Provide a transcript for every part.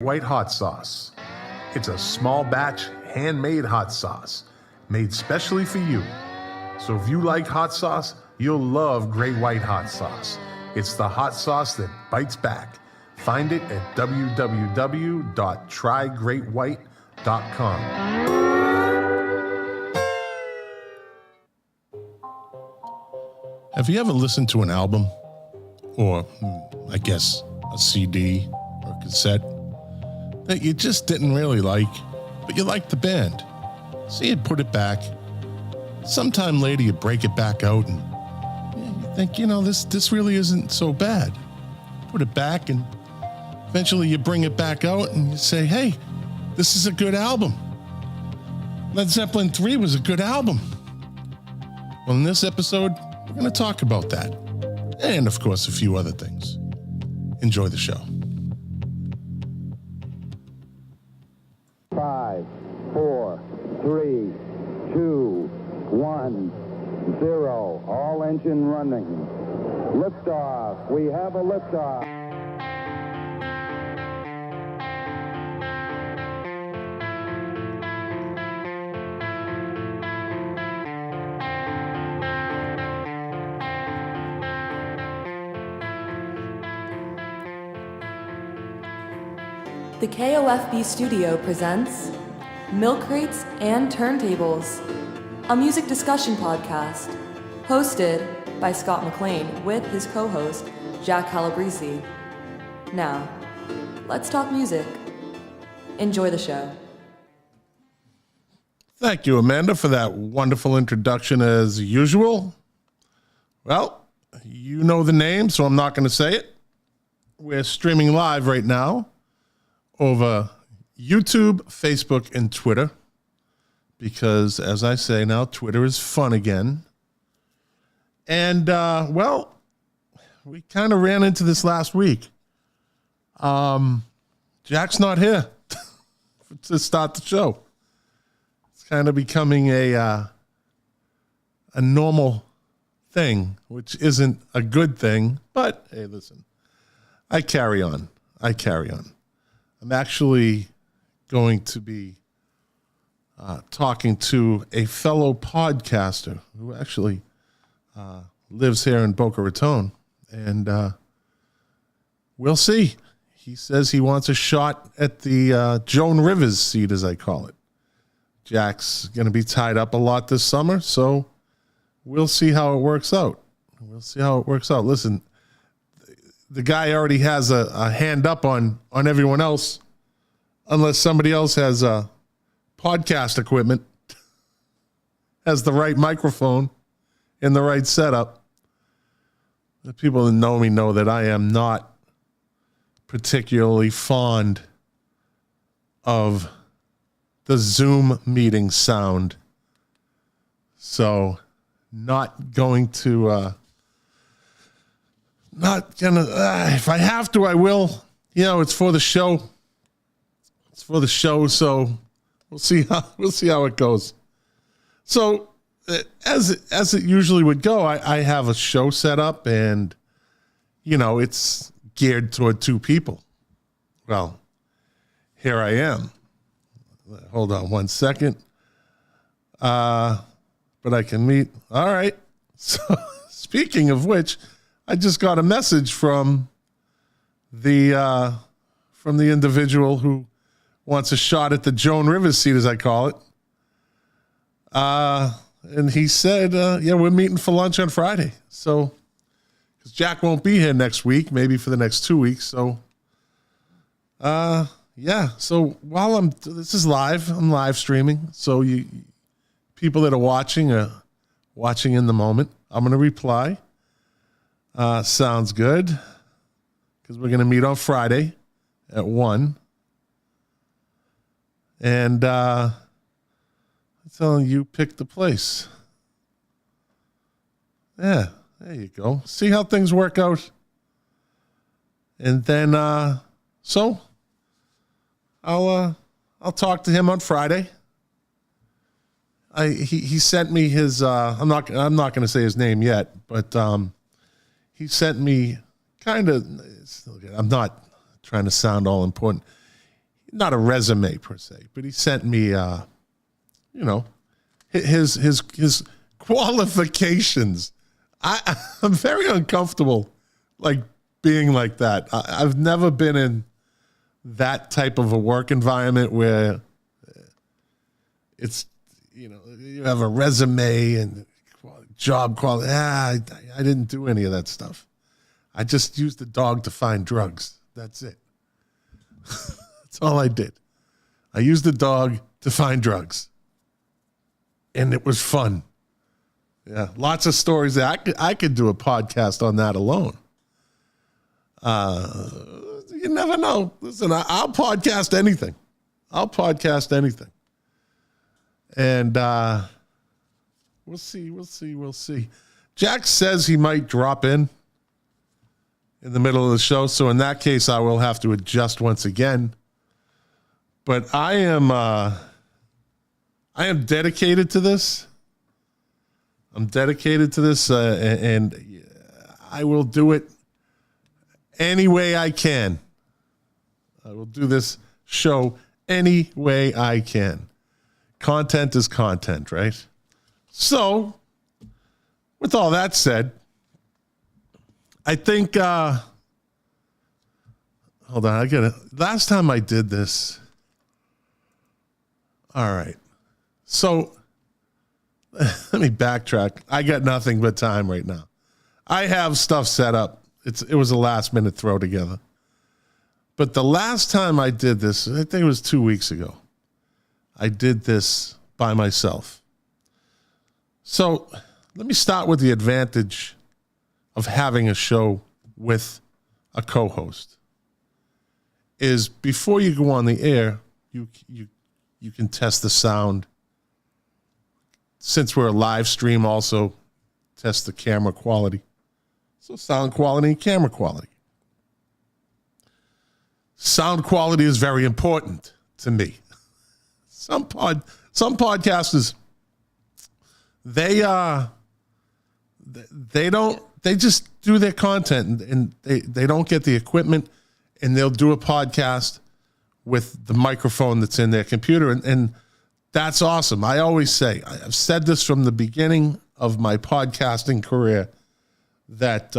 White hot sauce. It's a small batch, handmade hot sauce, made specially for you. So if you like hot sauce, you'll love Great White hot sauce. It's the hot sauce that bites back. Find it at www.trygreatwhite.com. Have you ever listened to an album, or I guess a CD or cassette, that you just didn't really like, but you liked the band? So you'd put it back. Sometime later you break it back out and you think, this really isn't so bad. Put it back and eventually you bring it back out and you say, hey, this is a good album. Led Zeppelin 3 was a good album. Well, in this episode, we're going to talk about that. And, of course, a few other things. Enjoy the show. 5, 4, 3, 2, 1, 0. All engine running. Liftoff. We have a liftoff. The KOFB studio presents Milk Crates and Turntables, a music discussion podcast hosted by Scott McLean with his co-host Jack Calabrese. Now, let's talk music. Enjoy the show. Thank you, Amanda, for that wonderful introduction as usual. Well, you know the name, so I'm not going to say it. We're streaming live right now over YouTube, Facebook, and Twitter, because, as I say now, Twitter is fun again. And, we kind of ran into this last week. Jack's not here to start the show. It's kind of becoming a normal thing, which isn't a good thing, but, hey, listen, I carry on. I'm actually going to be talking to a fellow podcaster who actually lives here in Boca Raton, and we'll see. He says he wants a shot at the Joan Rivers seat, as I call it. Jack's going to be tied up a lot this summer, so we'll see how it works out. Listen, the guy already has a hand up on everyone else, unless somebody else has podcast equipment, has the right microphone and the right setup. The people that know me know that I am not particularly fond of the Zoom meeting sound. So not going to... Not gonna. If I have to, I will. It's for the show. So we'll see how it goes. So as it usually would go, I have a show set up, and it's geared toward two people. Well, here I am. Hold on one second. But I can meet. All right. So speaking of which, I just got a message from the individual who wants a shot at the Joan Rivers seat, as I call it. And he said, we're meeting for lunch on Friday. So, because Jack won't be here next week, maybe for the next 2 weeks. So, So while this is live, I'm live streaming. So you people that are watching in the moment. I'm going to reply. Sounds good, because we're going to meet on Friday at 1. And I'm telling you, pick the place. Yeah, there you go. See how things work out. And then, so I'll talk to him on Friday. He sent me his, I'm not going to say his name yet, but, he sent me I'm not trying to sound all important. not a resume per se, but he sent me, his qualifications. I'm very uncomfortable, like being like that. I've never been in that type of a work environment where it's, you have a resume and job quality. I didn't do any of that stuff. I just used the dog to find drugs. That's it. That's all I did. I used the dog to find drugs. And it was fun. Yeah, lots of stories. I could do a podcast on that alone. You never know. Listen, I'll podcast anything. And we'll see. Jack says he might drop in the middle of the show. So in that case, I will have to adjust once again. But I am dedicated to this. I'm dedicated to this, and I will do it any way I can. I will do this show any way I can. Content is content, right? So, with all that said, I think, hold on, I got it. Last time I did this, all right. So, let me backtrack. I got nothing but time right now. I have stuff set up. It was a last minute throw together. But the last time I did this, I think it was 2 weeks ago. I did this by myself. So let me start with the advantage of having a show with a co-host. Is before you go on the air, you can test the sound. Since we're a live stream, also test the camera quality. So sound quality and camera quality. Sound quality is very important to me. Some podcasters, they just do their content and they don't get the equipment, and they'll do a podcast with the microphone that's in their computer, and that's awesome. I always say, I've said this from the beginning of my podcasting career, that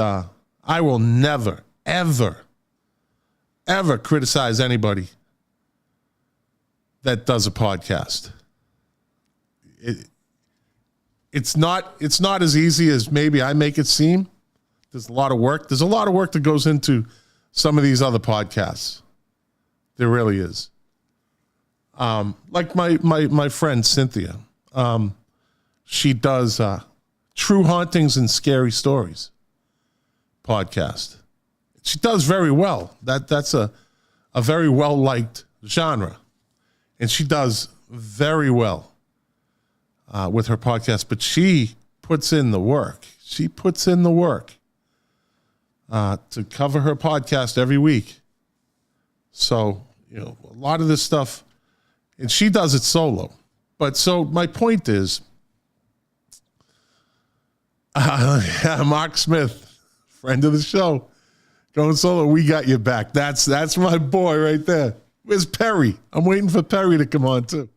I will never, ever criticize anybody that does a podcast. It's not as easy as maybe I make it seem. There's a lot of work. There's a lot of work that goes into some of these other podcasts. There really is. Like my friend Cynthia, she does True Hauntings and Scary Stories podcast. She does very well. That's a very well-liked genre. And she does very well with her podcast. But she puts in the work. She puts in the work to cover her podcast every week. So, a lot of this stuff, and she does it solo. But so my point is, Mark Smith, friend of the show, going solo, we got your back. That's my boy right there. Where's Perry? I'm waiting for Perry to come on too.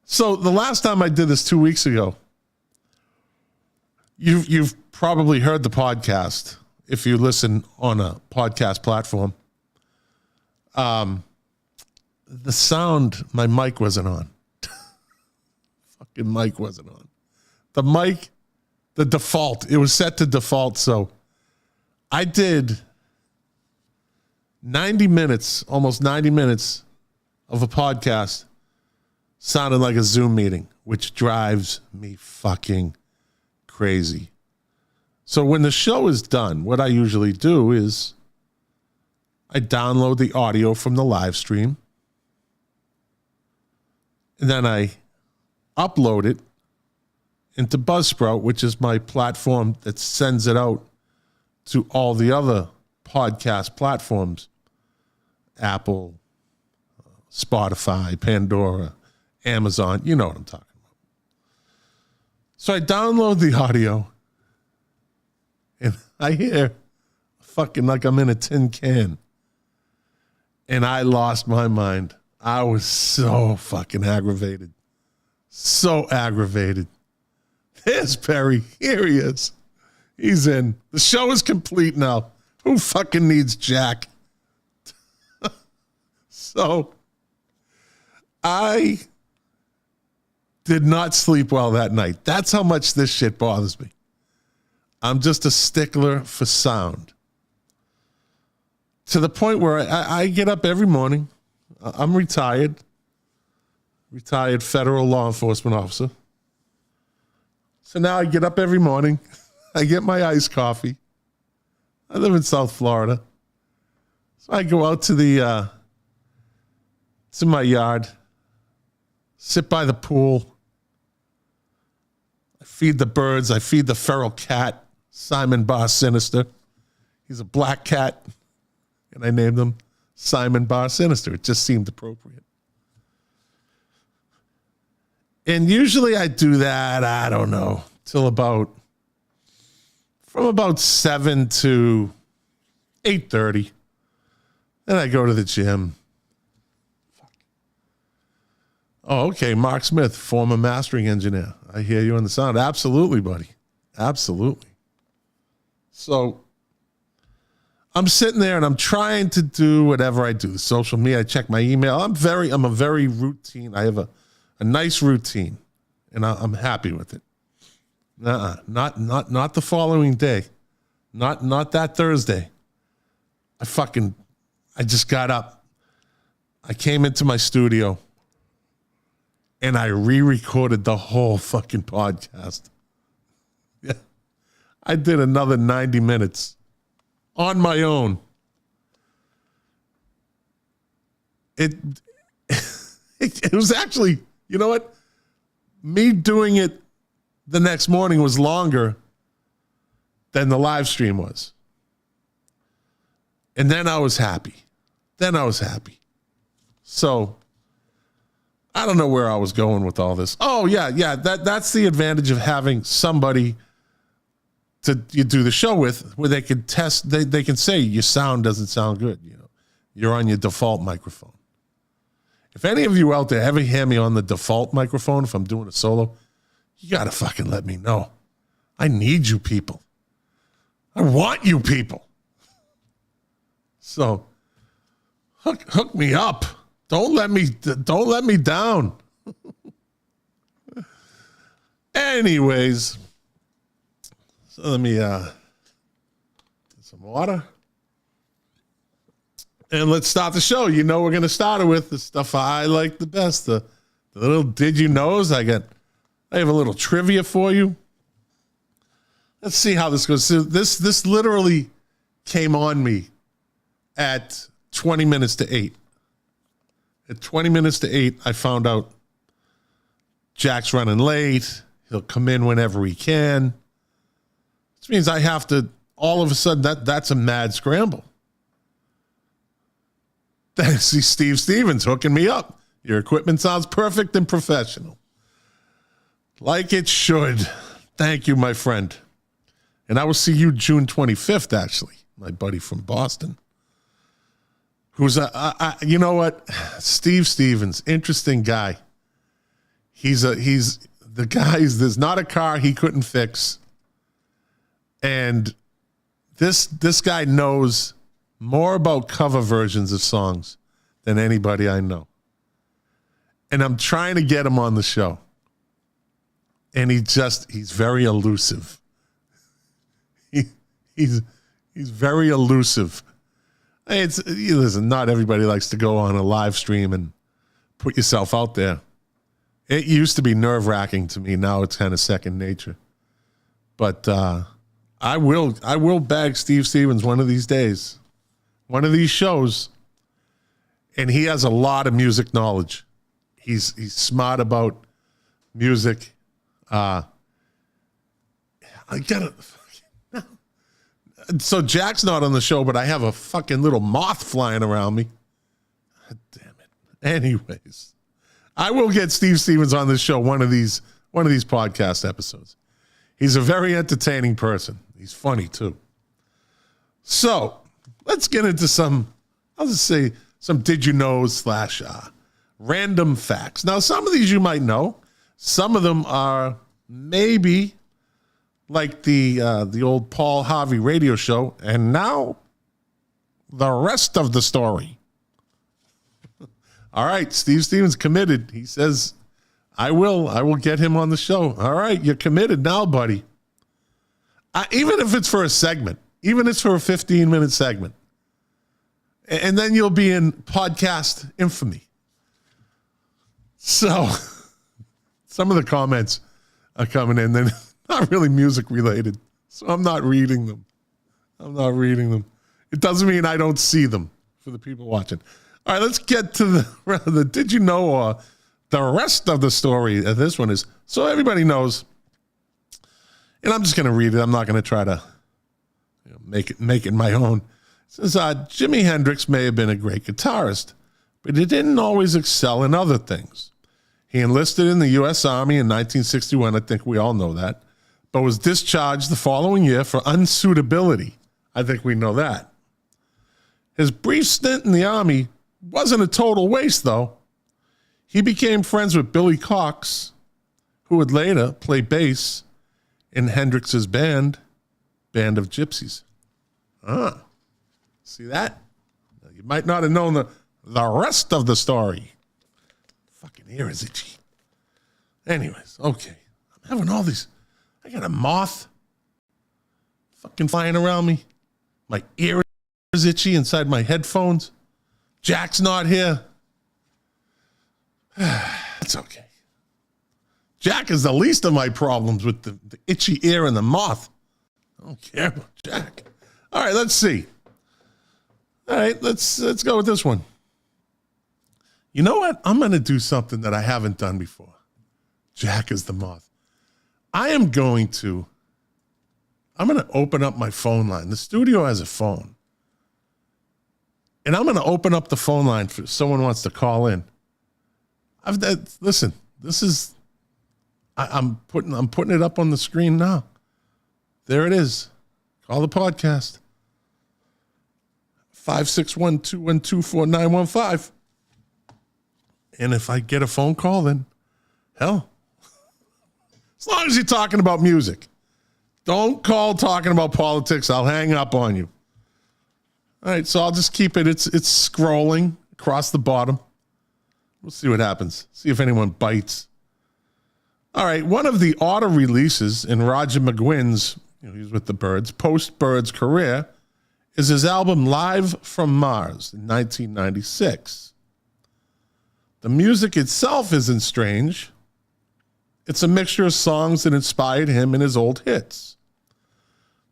So the last time I did this 2 weeks ago, you've probably heard the podcast if you listen on a podcast platform. The sound, my mic wasn't on. Fucking mic wasn't on. The mic, the default, it was set to default. So I did 90 minutes, almost 90 minutes of a podcast sounded like a Zoom meeting, which drives me fucking crazy. So when the show is done, what I usually do is I download the audio from the live stream, and then I upload it into Buzzsprout, which is my platform that sends it out to all the other podcast platforms, Apple, Spotify, Pandora, Amazon, you know what I'm talking about. So I download the audio, and I hear fucking like I'm in a tin can. And I lost my mind. I was so fucking aggravated. So aggravated. There's Perry. Here he is. He's in. The show is complete now. Who fucking needs Jack? So, I did not sleep well that night. That's how much this shit bothers me. I'm just a stickler for sound. To the point where I get up every morning. I'm retired federal law enforcement officer. So now I get up every morning. I get my iced coffee. I live in South Florida. So I go out to my yard, sit by the pool. I feed the birds. I feed the feral cat, Simon Bar Sinister. He's a black cat, and I named him Simon Bar Sinister. It just seemed appropriate. And usually I do that, I don't know, till from about 7 to 8:30. Then I go to the gym. Oh, okay. Mark Smith, former mastering engineer. I hear you on the sound. Absolutely, buddy. Absolutely. So I'm sitting there and I'm trying to do whatever I do. Social media, I check my email. I'm a very routine. I have a nice routine, and I'm happy with it. Not the following day. Not that Thursday. I just got up. I came into my studio and I re-recorded the whole fucking podcast. Yeah. I did another 90 minutes on my own. It was actually, you know what? Me doing it the next morning was longer than the live stream was. And then I was happy. So I don't know where I was going with all this. Oh, yeah. That's the advantage of having somebody you do the show with, where they can test. They can say your sound doesn't sound good. You know, you're on your default microphone. If any of you out there ever hear me on the default microphone, if I'm doing a solo, you gotta fucking let me know. I need you people. I want you people. So hook me up. Don't let me down. Anyways, so let me get some water. And let's start the show. You know we're going to start it with the stuff I like the best. The little did you knows. I have a little trivia for you. Let's see how this goes. So this literally came on me at 20 minutes to 8. At 20 minutes to 8, I found out Jack's running late. He'll come in whenever he can. Which means I have to, all of a sudden, that's a mad scramble. Then I see Steve Stevens hooking me up. Your equipment sounds perfect and professional. Like it should. Thank you, my friend. And I will see you June 25th, actually, my buddy from Boston. Who's you know what? Steve Stevens, interesting guy. He's the guy, there's not a car he couldn't fix. And this guy knows more about cover versions of songs than anybody I know. And I'm trying to get him on the show. And he's very elusive. He's very elusive. Listen, not everybody likes to go on a live stream and put yourself out there. It used to be nerve-wracking to me. Now it's kind of second nature. But I will bag Steve Stevens one of these days. One of these shows. And he has a lot of music knowledge. He's smart about music. I gotta... So Jack's not on the show, but I have a fucking little moth flying around me. God damn it. Anyways, I will get Steve Stevens on this show one of these podcast episodes. He's a very entertaining person. He's funny too. So let's get into some some did you know / random facts. Now, some of these you might know. Some of them are maybe like the old Paul Harvey radio show. And now the rest of the story. All right, Steve Stevens committed. He says, I will get him on the show. All right, you're committed now, buddy. Even if it's for a segment, even if it's for a 15-minute segment. And then you'll be in podcast infamy. So some of the comments are coming in. They're not really music related. So I'm not reading them. It doesn't mean I don't see them for the people watching. All right, let's get to the did you know or the rest of the story. This one is, so everybody knows, and I'm just going to read it. I'm not going to try to make it my own. It says, Jimi Hendrix may have been a great guitarist, but he didn't always excel in other things. He enlisted in the U.S. Army in 1961. I think we all know that, but was discharged the following year for unsuitability. I think we know that. His brief stint in the Army wasn't a total waste, though. He became friends with Billy Cox, who would later play bass in Hendrix's band of Gypsies. See that? You might not have known the rest of the story. Fucking ear is itchy. Anyways, okay. I'm having all these. I got a moth fucking flying around me. My ear is itchy inside my headphones. Jack's not here. That's okay. Jack is the least of my problems with the itchy ear and the moth. I don't care about Jack. All right, let's see. All right, let's go with this one. You know what? I'm going to do something that I haven't done before. Jack is the moth. I'm going to open up my phone line. The studio has a phone. And I'm going to open up the phone line for someone wants to call in. Listen, this is, I'm putting it up on the screen now. There it is. Call the podcast. 561-212-4915. And if I get a phone call, then hell, as long as you're talking about music, don't call talking about politics. I'll hang up on you. All right, so I'll just keep it. It's scrolling across the bottom. We'll see what happens. See if anyone bites. All right, one of the auto releases in Roger McGuinn's, he's with the Byrds, post-Byrds career, is his album Live from Mars in 1996. The music itself isn't strange. It's a mixture of songs that inspired him and his old hits.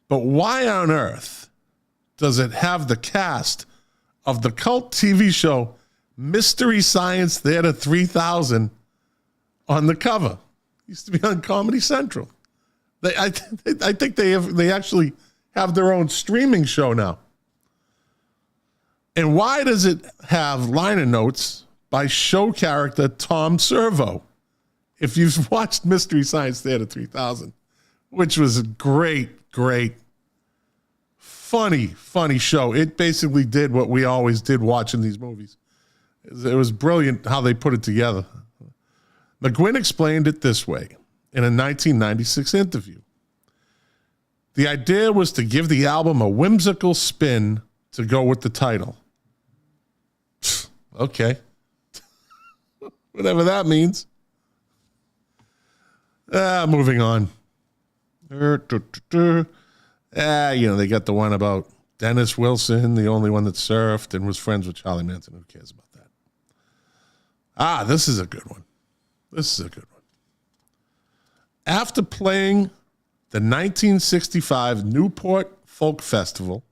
But why on earth does it have the cast of the cult TV show Mystery Science Theater 3000 on the cover? It used to be on Comedy Central. I think they actually have their own streaming show now. And why does it have liner notes by show character Tom Servo? If you've watched Mystery Science Theater 3000, which was a great, funny show. It basically did what we always did watching these movies. It was brilliant how they put it together. McGuinn explained it this way in a 1996 interview. The idea was to give the album a whimsical spin to go with the title. Okay. Whatever that means. Moving on. They got the one about Dennis Wilson, the only one that surfed and was friends with Charlie Manson. Who cares about that? This is a good one. After playing the 1965 Newport Folk Festival,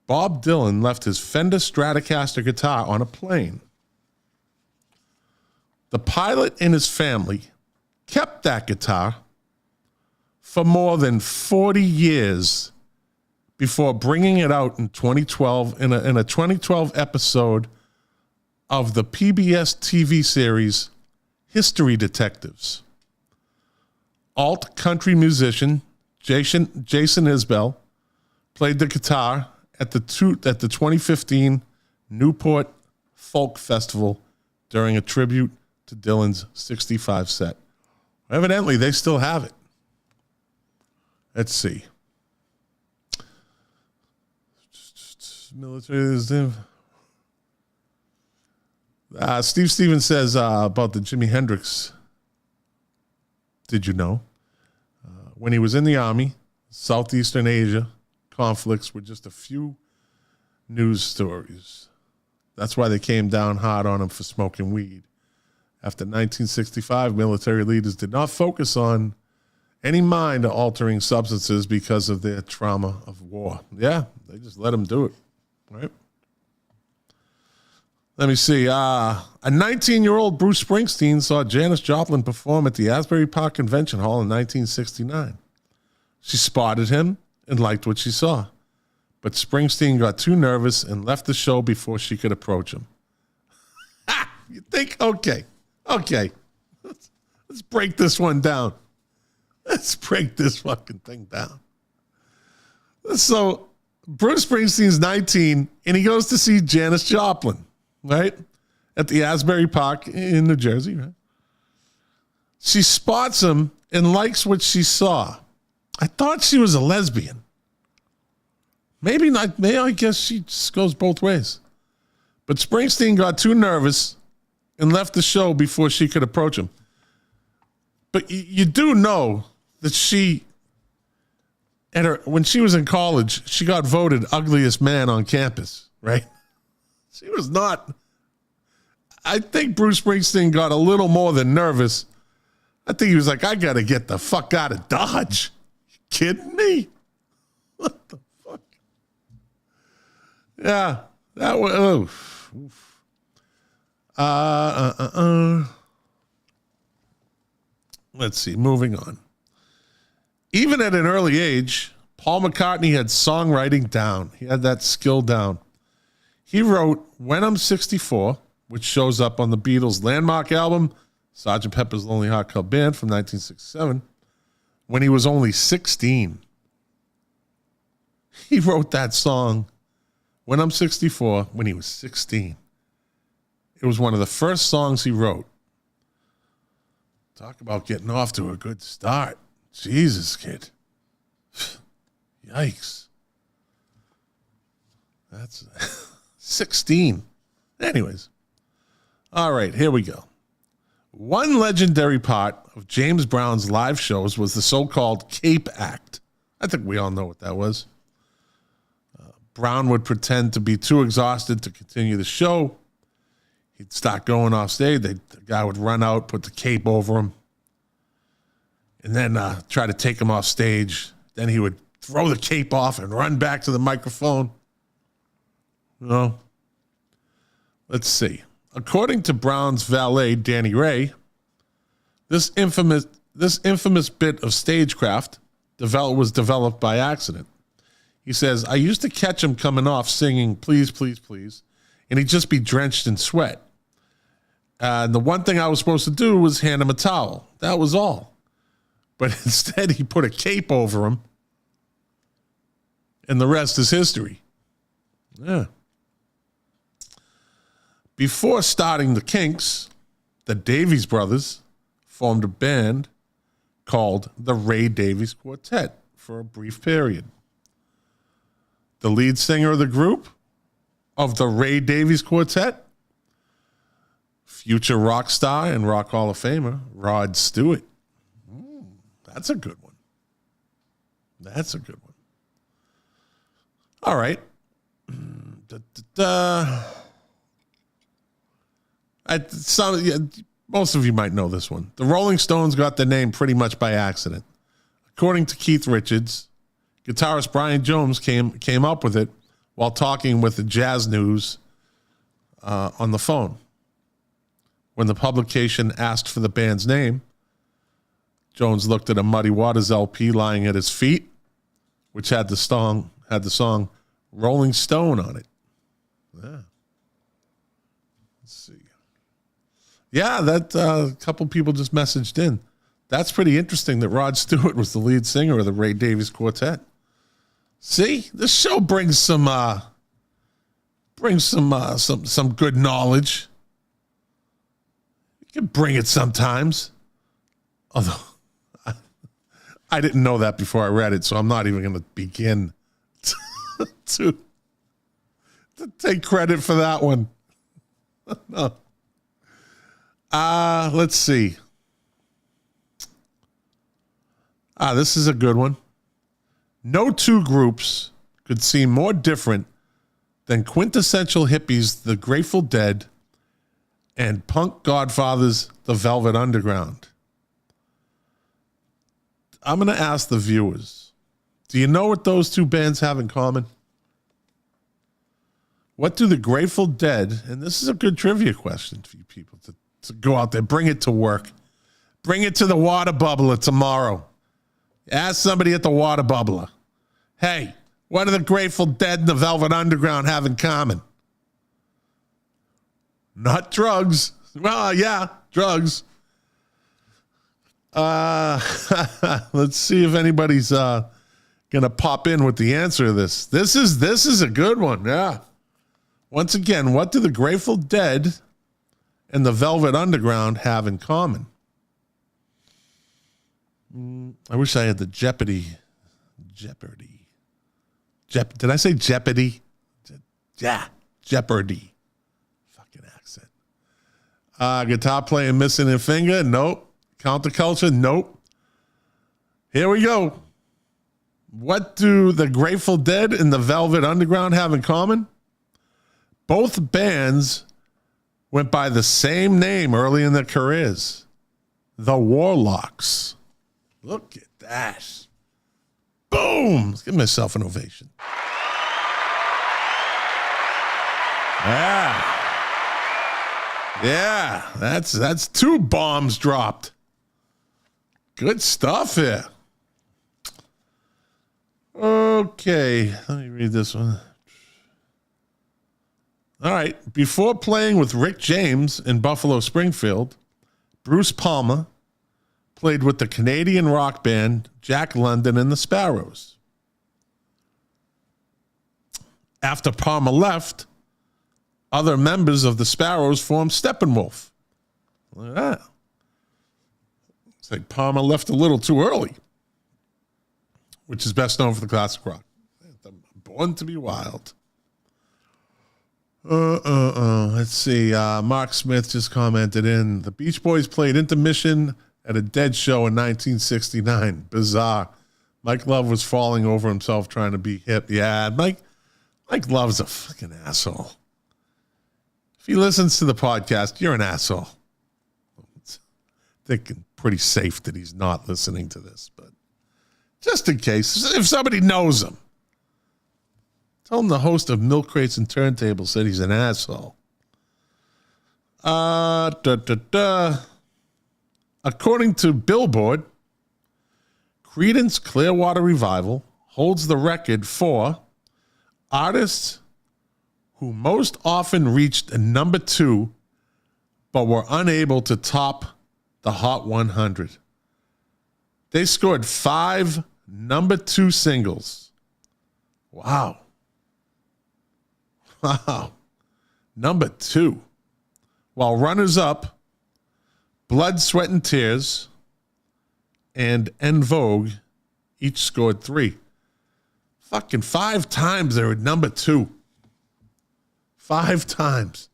Bob Dylan left his Fender Stratocaster guitar on a plane. The pilot and his family kept that guitar for more than 40 years before bringing it out in 2012 in a 2012 episode of the PBS TV series History Detectives. Alt country musician Jason Isbell played the guitar at the 2015 Newport Folk Festival during a tribute to Dylan's 65 set. Evidently, they still have it. Let's see. Military. Steve Stevens says about the Jimi Hendrix. Did you know? When he was in the Army, Southeastern Asia conflicts were just a few news stories. That's why they came down hard on him for smoking weed. After 1965, military leaders did not focus on any mind-altering substances because of their trauma of war. Yeah, they just let him do it, right? Let me see. A 19-year-old Bruce Springsteen saw Janis Joplin perform at the Asbury Park Convention Hall in 1969. She spotted him and liked what she saw. But Springsteen got too nervous and left the show before she could approach him. You think? Okay. Let's break this one down. Let's break this fucking thing down. So, Bruce Springsteen's 19, and he goes to see Janis Joplin, right? At the Asbury Park in New Jersey, right? She spots him and likes what she saw. I thought she was a lesbian. Maybe not. Maybe I guess she just goes both ways. But Springsteen got too nervous and left the show before she could approach him. But you do know that when she was in college, she got voted ugliest man on campus, right? She was not. I think Bruce Springsteen got a little more than nervous. I think he was like, I got to get the fuck out of Dodge. You kidding me? What the fuck? Yeah, that was. Let's see, moving on. Even at an early age, Paul McCartney had songwriting down. He had that skill down. He wrote When I'm 64, which shows up on the Beatles' landmark album, Sgt. Pepper's Lonely Hearts Club Band from 1967, when he was only 16. He wrote that song, When I'm 64, when he was 16. It was one of the first songs he wrote. Talk about getting off to a good start. Jesus, kid. Yikes. That's 16. Anyways. All right, here we go. One legendary part of James Brown's live shows was the so-called Cape Act. I think we all know what that was. Brown would pretend to be too exhausted to continue the show. He'd start going off stage. The guy would run out, put the cape over him, and then try to take him off stage. Then he would throw the cape off and run back to the microphone. Let's see. According to Brown's valet, Danny Ray, this infamous bit of stagecraft was developed by accident. He says, I used to catch him coming off singing, please, please, please, and he'd just be drenched in sweat. And the one thing I was supposed to do was hand him a towel. That was all. But instead, he put a cape over him, and the rest is history. Yeah. Before starting the Kinks, the Davies brothers formed a band called the Ray Davies Quartet for a brief period. The lead singer of the group, of the Ray Davies Quartet, future rock star and Rock Hall of Famer, Rod Stewart. That's a good one. That's a good one. All right. Most of you might know this one. The Rolling Stones got their name pretty much by accident. According to Keith Richards, guitarist Brian Jones came up with it while talking with the Jazz News on the phone. When the publication asked for the band's name, Jones looked at a Muddy Waters LP lying at his feet, which had the song Rolling Stone on it. Yeah. Let's see. Yeah, that a couple people just messaged in. That's pretty interesting that Rod Stewart was the lead singer of the Ray Davies Quartet. See, this show brings some bring some good knowledge. You can bring it sometimes. Although I didn't know that before I read it, so I'm not even going to begin to take credit for that one. No. Let's see. This is a good one. No two groups could seem more different than quintessential hippies, the Grateful Dead, and punk godfathers, the Velvet Underground. I'm going to ask the viewers, do you know what those two bands have in common? What do the Grateful Dead, and this is a good trivia question for you people to go out there, bring it to work. Bring it to the water bubbler tomorrow. Ask somebody at the water bubbler, hey, what do the Grateful Dead and the Velvet Underground have in common? Not drugs. Well, yeah, drugs. Let's see if anybody's gonna pop in with the answer to this. This is a good one. Yeah. Once again, what do the Grateful Dead and the Velvet Underground have in common? I wish I had the Jeopardy. Did I say Jeopardy? Yeah, Jeopardy. Fucking accent. Guitar playing missing a finger? Nope. Counterculture? Nope. Here we go. What do the Grateful Dead and the Velvet Underground have in common? Both bands went by the same name early in their careers. The Warlocks. Look at that. Boom. Let's give myself an ovation. Yeah, that's 2 bombs dropped. Good stuff here. Okay, let me read this one. All right, before playing with Rick James in Buffalo Springfield, Bruce Palmer played with the Canadian rock band Jack London and the Sparrows. After Palmer left, other members of the Sparrows formed Steppenwolf. Look at that. It's like Palmer left a little too early, which is best known for the classic rock. Born to be Wild. Let's see. Mark Smith just commented in, the Beach Boys played Intermission at a Dead show in 1969. Bizarre. Mike Love was falling over himself trying to be hip. Yeah, Mike Love's a fucking asshole. If he listens to the podcast, you're an asshole. It's thinking pretty safe that he's not listening to this, but just in case, if somebody knows him, tell him the host of Milk Crates and Turntables said he's an asshole. According to Billboard, Creedence Clearwater Revival holds the record for artists who most often reached a number 2 but were unable to top the Hot 100. They scored 5 number 2 singles. Wow. Number 2. While runners-up, Blood, Sweat, and Tears and En Vogue each scored 3. Fucking 5 times they were number 2. 5 times.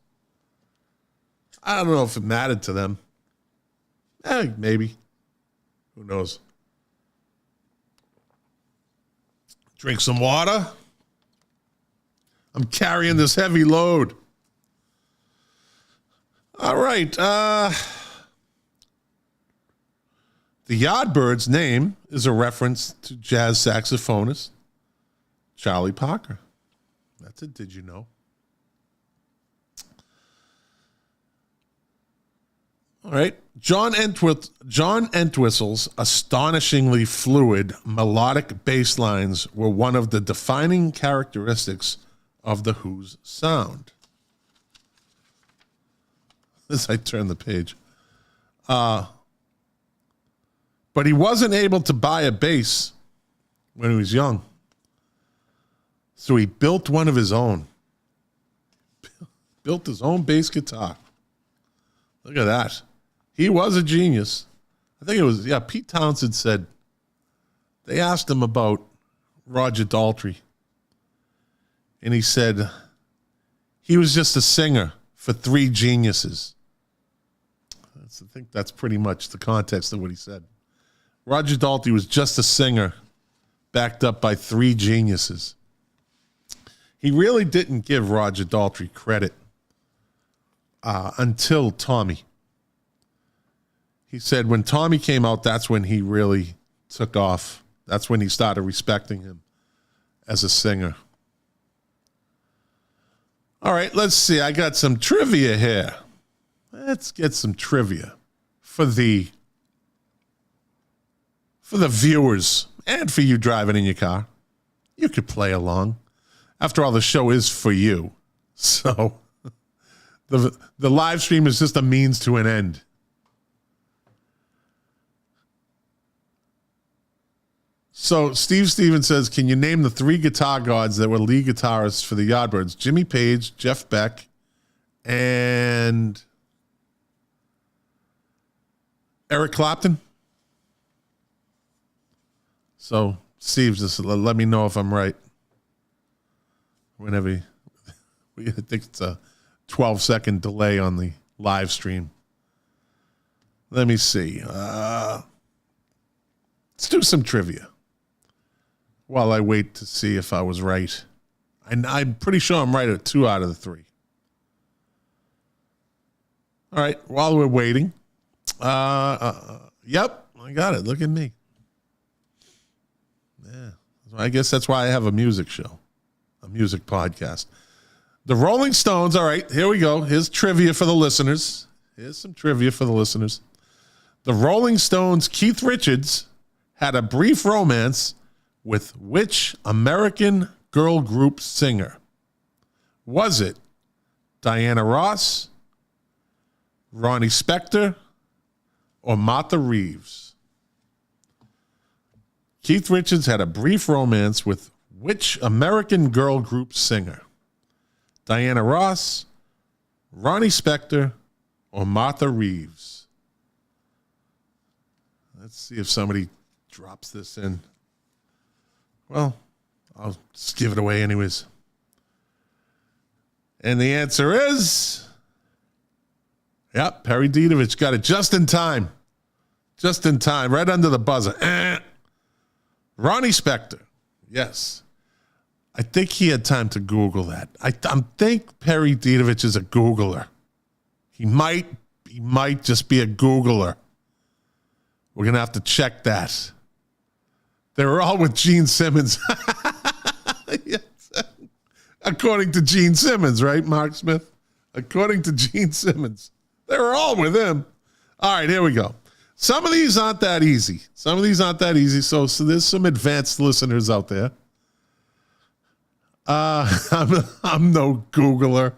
I don't know if it mattered to them. Maybe. Who knows? Drink some water. I'm carrying this heavy load. All right. The Yardbirds' name is a reference to jazz saxophonist Charlie Parker. That's it. Did you know? All right. John Entwistle's astonishingly fluid melodic bass lines were one of the defining characteristics of the Who's sound. As I turn the page. But he wasn't able to buy a bass when he was young. So he built one of his own. Built his own bass guitar. Look at that. He was a genius. I think it was, Pete Townsend said, they asked him about Roger Daltrey. And he said, he was just a singer for three geniuses. I think that's pretty much the context of what he said. Roger Daltrey was just a singer backed up by three geniuses. He really didn't give Roger Daltrey credit until Tommy. He said when Tommy came out, that's when he really took off. That's when he started respecting him as a singer. All right, let's see. I got some trivia here. Let's get some trivia for the viewers and for you driving in your car. You could play along. After all, the show is for you. So the live stream is just a means to an end. So Steve Stevens says, can you name the three guitar gods that were lead guitarists for the Yardbirds? Jimmy Page, Jeff Beck, and Eric Clapton. So Steve, just let me know if I'm right. Whenever I think it's a 12-second delay on the live stream. Let me see. Let's do some trivia while I wait to see if I was right. And I'm pretty sure I'm right at 2 out of the 3. All right, while we're waiting. Yep, I got it. Look at me. Yeah, I guess that's why I have a music show, a music podcast. The Rolling Stones, all right, here we go. Here's trivia for the listeners. Here's some trivia for the listeners. The Rolling Stones' Keith Richards had a brief romance with which American girl group singer? Was it Diana Ross, Ronnie Spector, or Martha Reeves? Keith Richards had a brief romance with which American girl group singer? Diana Ross, Ronnie Spector, or Martha Reeves? Let's see if somebody drops this in. Well, I'll just give it away anyways. And the answer is, yep, Perry Dietovich got it just in time. Just in time, right under the buzzer. Ronnie Spector, yes. I think he had time to Google that. I think Perry Dietovich is a Googler. He might just be a Googler. We're going to have to check that. They were all with Gene Simmons. Yes. According to Gene Simmons, right, Mark Smith? According to Gene Simmons. They were all with him. All right, here we go. Some of these aren't that easy. So there's some advanced listeners out there. I'm no Googler.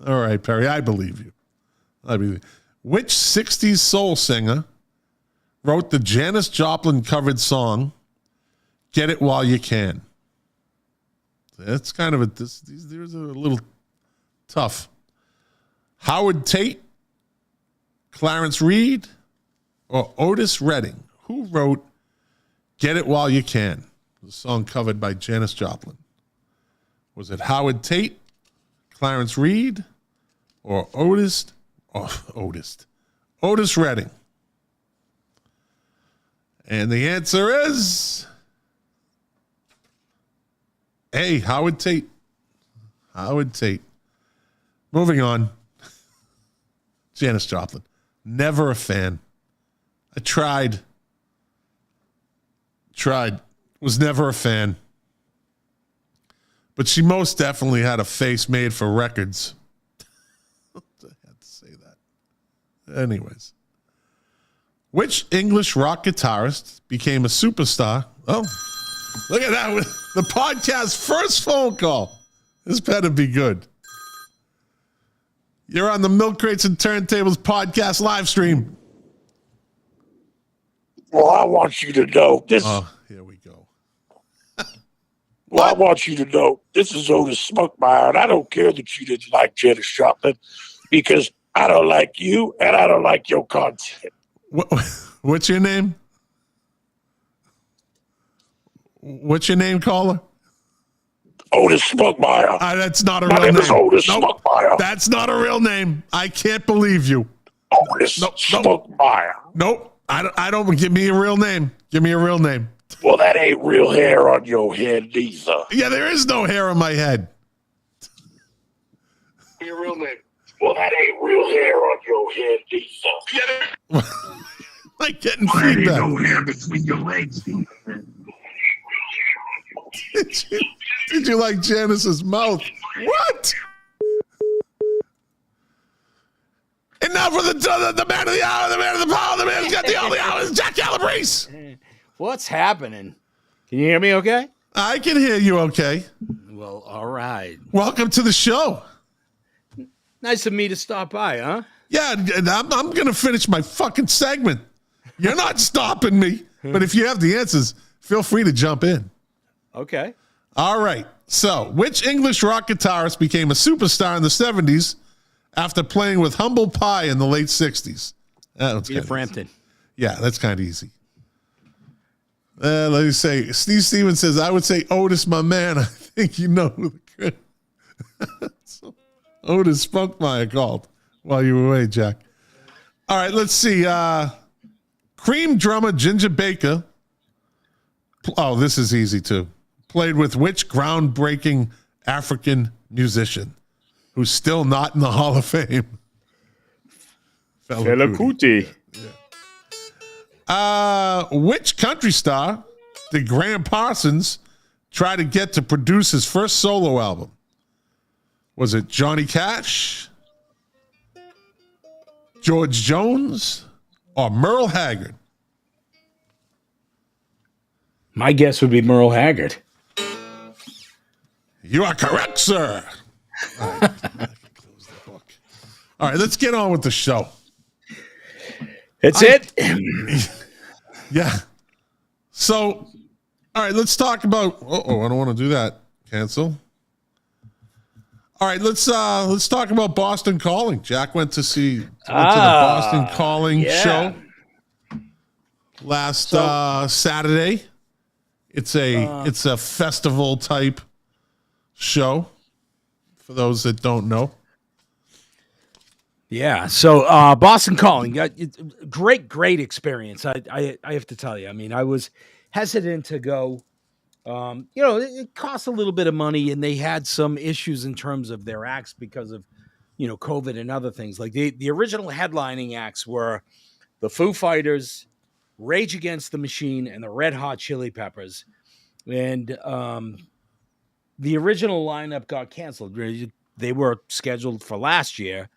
All right, Perry, I believe you. Which 60s soul singer wrote the Janis Joplin covered song, Get It While You Can? That's kind of these are a little tough. Howard Tate, Clarence Reed, or Otis Redding? Who wrote Get It While You Can? The song covered by Janis Joplin. Was it Howard Tate, Clarence Reed, or Otis Redding? And the answer is A, Howard Tate. Howard Tate. Moving on. Janis Joplin. Never a fan. I tried. Was never a fan. But she most definitely had a face made for records. I had to say that. Anyways. Which English rock guitarist became a superstar? Oh, look at that. The podcast's first phone call. This better be good. You're on the Milk Crates and Turntables podcast live stream. Well, I want you to know this. Oh, here we go. Well, I want you to know this is Otis Spunkmeyer, and I don't care that you didn't like Janis Joplin because I don't like you and I don't like your content. What's your name? What's your name, caller? Otis Spunkmeyer. That's not a My real name name. is Otis Nope. Spunkmeyer. That's not a real name. I can't believe you. Otis Spunkmeyer. Nope. I don't. Give me a real name. Give me a real name. Well, that ain't real hair on your head either. Yeah, there is no hair on my head. Your real name. Well, that ain't real hair on your head either. Like getting feedback. No hair between your legs. Did you like Janice's mouth? What? And now for the man of the hour, the man of the power, the man who's got the only hours, Jack Calabrese. What's happening? Can you hear me okay? I can hear you okay. Well, all right. Welcome to the show. Nice of me to stop by, huh? Yeah, and I'm going to finish my fucking segment. You're not stopping me. But if you have the answers, feel free to jump in. Okay. All right. So, which English rock guitarist became a superstar in the 70s after playing with Humble Pie in the late 60s? Peter Frampton. Yeah, that's kind of easy. Let me say, Steve Stevens says, I would say Otis, my man. I think you know who the so, Otis Spunkmeyer called while you were away, Jack. All right, let's see. Cream drummer Ginger Baker. Oh, this is easy too. Played with which groundbreaking African musician who's still not in the Hall of Fame? Fela Kuti. Which country star did Graham Parsons try to get to produce his first solo album? Was it Johnny Cash, George Jones, or Merle Haggard? My guess would be Merle Haggard. You are correct, sir. All right, I can close the book. All right, let's get on with the show. That's it? Yeah. So, all right, let's talk about. I don't want to do that. Cancel. All right, let's talk about Boston Calling. Jack went to the Boston Calling show last Saturday. It's a festival type show for those that don't know. Yeah, so Boston Calling, great experience. I have to tell you. I mean, I was hesitant to go. It costs a little bit of money, and they had some issues in terms of their acts because of, COVID and other things. Like the original headlining acts were the Foo Fighters, Rage Against the Machine, and the Red Hot Chili Peppers. And the original lineup got canceled. They were scheduled for last year.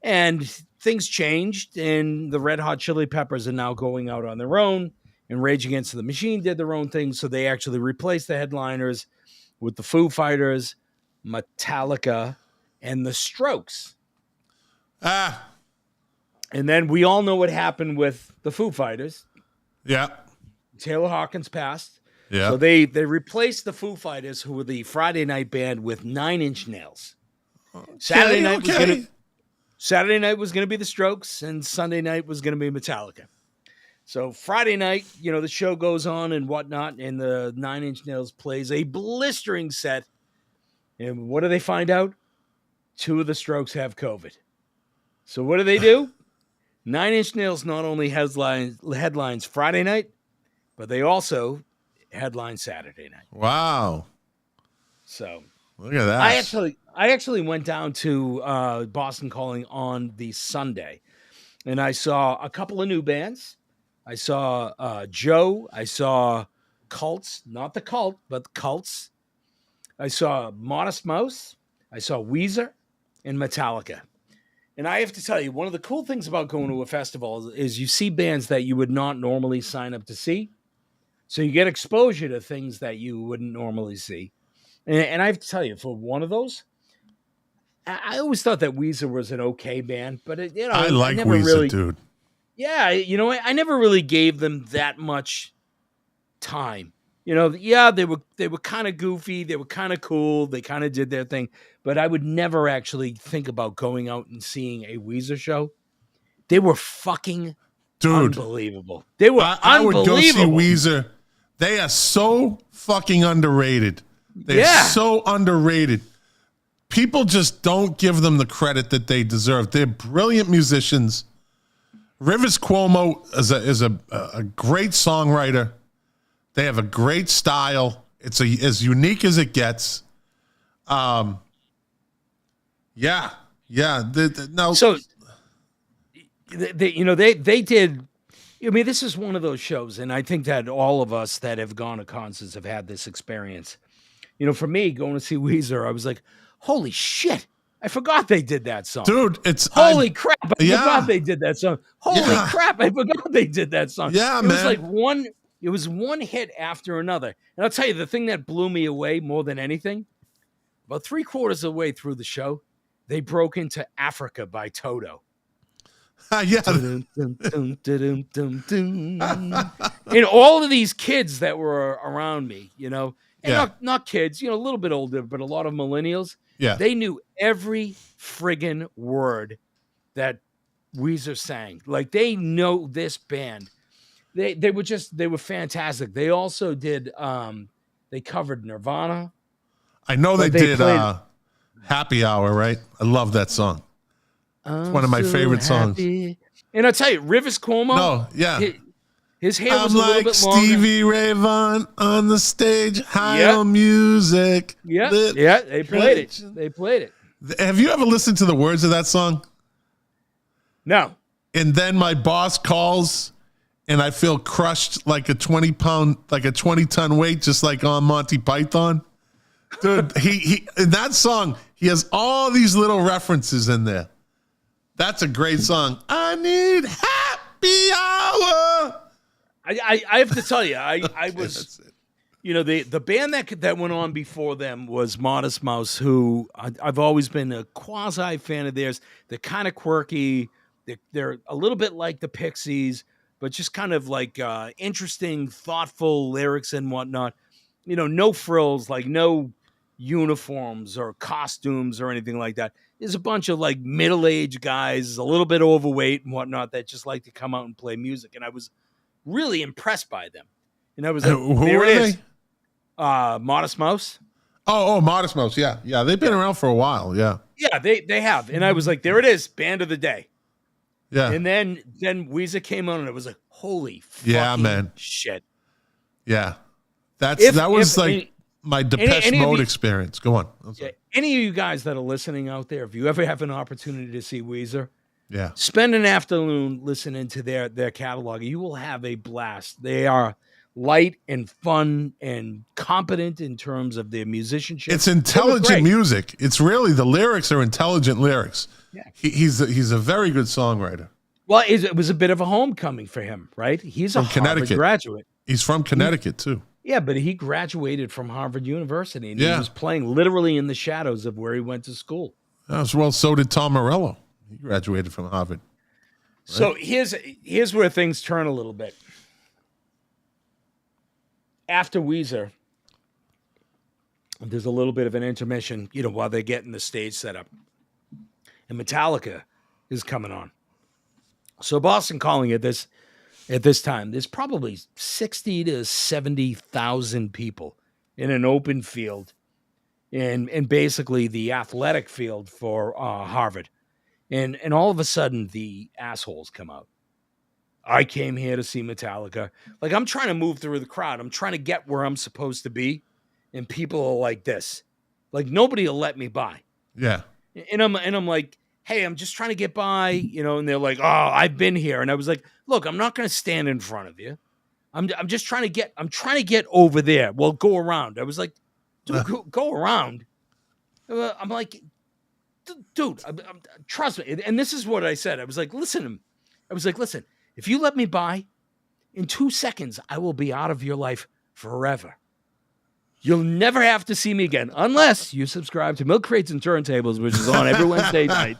And things changed, and the Red Hot Chili Peppers are now going out on their own, and Rage Against the Machine did their own thing, so they actually replaced the headliners with the Foo Fighters, Metallica, and the Strokes. And then we all know what happened with the Foo Fighters. Yeah. Taylor Hawkins passed. Yeah. So they replaced the Foo Fighters, who were the Friday night band, with 9 Inch Nails. Saturday night was going to be the Strokes, and Sunday night was going to be Metallica. So Friday night, the show goes on and whatnot, and the 9 Inch Nails plays a blistering set. And what do they find out? 2 of the Strokes have COVID. So what do? 9 Inch Nails not only headlines Friday night, but they also headline Saturday night. Wow. So look at that. I actually went down to Boston Calling on the Sunday, and I saw a couple of new bands. I saw Joe. I saw Cults, not the Cult, but the Cults. I saw Modest Mouse. I saw Weezer and Metallica. And I have to tell you, one of the cool things about going to a festival is you see bands that you would not normally sign up to see. So you get exposure to things that you wouldn't normally see. And I have to tell you, for one of those, I always thought that Weezer was an okay band, but I like Weezer, dude. Yeah, I never really gave them that much time. You know, yeah, they were kind of goofy, they were kind of cool, they kind of did their thing, but I would never actually think about going out and seeing a Weezer show. They were fucking unbelievable. They were I would go see unbelievable. Weezer. They are so fucking underrated. They're so underrated. People just don't give them the credit that they deserve. They're brilliant musicians. Rivers Cuomo is a great songwriter. They have a great style. It's as unique as it gets. Yeah. So, they did. I mean, this is one of those shows, and I think that all of us that have gone to concerts have had this experience. You know, for me, going to see Weezer, I was like, holy shit, I forgot they did that song. Dude, it's... Holy crap, I forgot they did that song. Holy crap, I forgot they did that song. Yeah, it man. Was like it was one hit after another. And I'll tell you, the thing that blew me away more than anything, about 3/4 of the way through the show, they broke into Africa by Toto. Yeah. And all of these kids that were around me, you know, and not kids, you know, a little bit older, but a lot of millennials, they knew every friggin' word that Weezer sang. Like, they know this band. They were fantastic. They also did they covered Nirvana. I know they did Happy Hour, right? I love that song. It's one of my favorite songs. And I'll tell you, Rivers Cuomo. No, yeah. His hair was a little like bit longer. Stevie Ray Vaughan on the stage, high on music. Yeah, they played it. They played it. Have you ever listened to the words of that song? No. And then my boss calls, and I feel crushed like a 20-ton weight, just like on Monty Python. Dude, he in that song, he has all these little references in there. That's a great song. I need happy hour. I have to tell you, I was, you know, the band that went on before them was Modest Mouse, who I've always been a quasi fan of theirs. They're kind of quirky. They're a little bit like the Pixies, but just kind of like interesting, thoughtful lyrics and whatnot. You know, no frills, like no uniforms or costumes or anything like that. There's a bunch of like middle-aged guys, a little bit overweight and whatnot, that just like to come out and play music. And I was really impressed by them. And I was like, who are they? Modest Mouse. Oh, Modest Mouse. Yeah. Yeah. They've been around for a while. Yeah. Yeah, they have. And I was like, there it is, band of the day. Yeah. And then Weezer came on and it was like, holy fucking shit. Yeah. That was my Depeche Mode experience. Go on. Any of you guys that are listening out there, if you ever have an opportunity to see Weezer, yeah, spend an afternoon listening to their catalog. You will have a blast. They are light and fun and competent in terms of their musicianship. It's intelligent music. It's really, the lyrics are intelligent lyrics. Yeah. He's a very good songwriter. Well, it was a bit of a homecoming for him, right? He's a Harvard graduate. He's from Connecticut too. Yeah, but he graduated from Harvard University, and he was playing literally in the shadows of where he went to school. Well, so did Tom Morello. He graduated from Harvard. Right? So here's where things turn a little bit. After Weezer, there's a little bit of an intermission, you know, while they're getting the stage set up. And Metallica is coming on. So Boston Calling at this time, there's probably 60 to 70,000 people in an open field, and basically the athletic field for Harvard. And all of a sudden, the assholes come out. I came here to see Metallica. Like, I'm trying to move through the crowd. I'm trying to get where I'm supposed to be, and people are like this. Like, nobody will let me by. Yeah. And I'm like, hey, I'm just trying to get by, you know, and they're like, oh, I've been here. And I was like, look, I'm not going to stand in front of you. I'm just trying to get over there. Well, go around. I was like, dude, go around. I'm like, dude, trust me. And this is what I said. I was like, listen, if you let me by, in 2 seconds, I will be out of your life forever. You'll never have to see me again unless you subscribe to Milk Crates and Turntables, which is on every Wednesday night.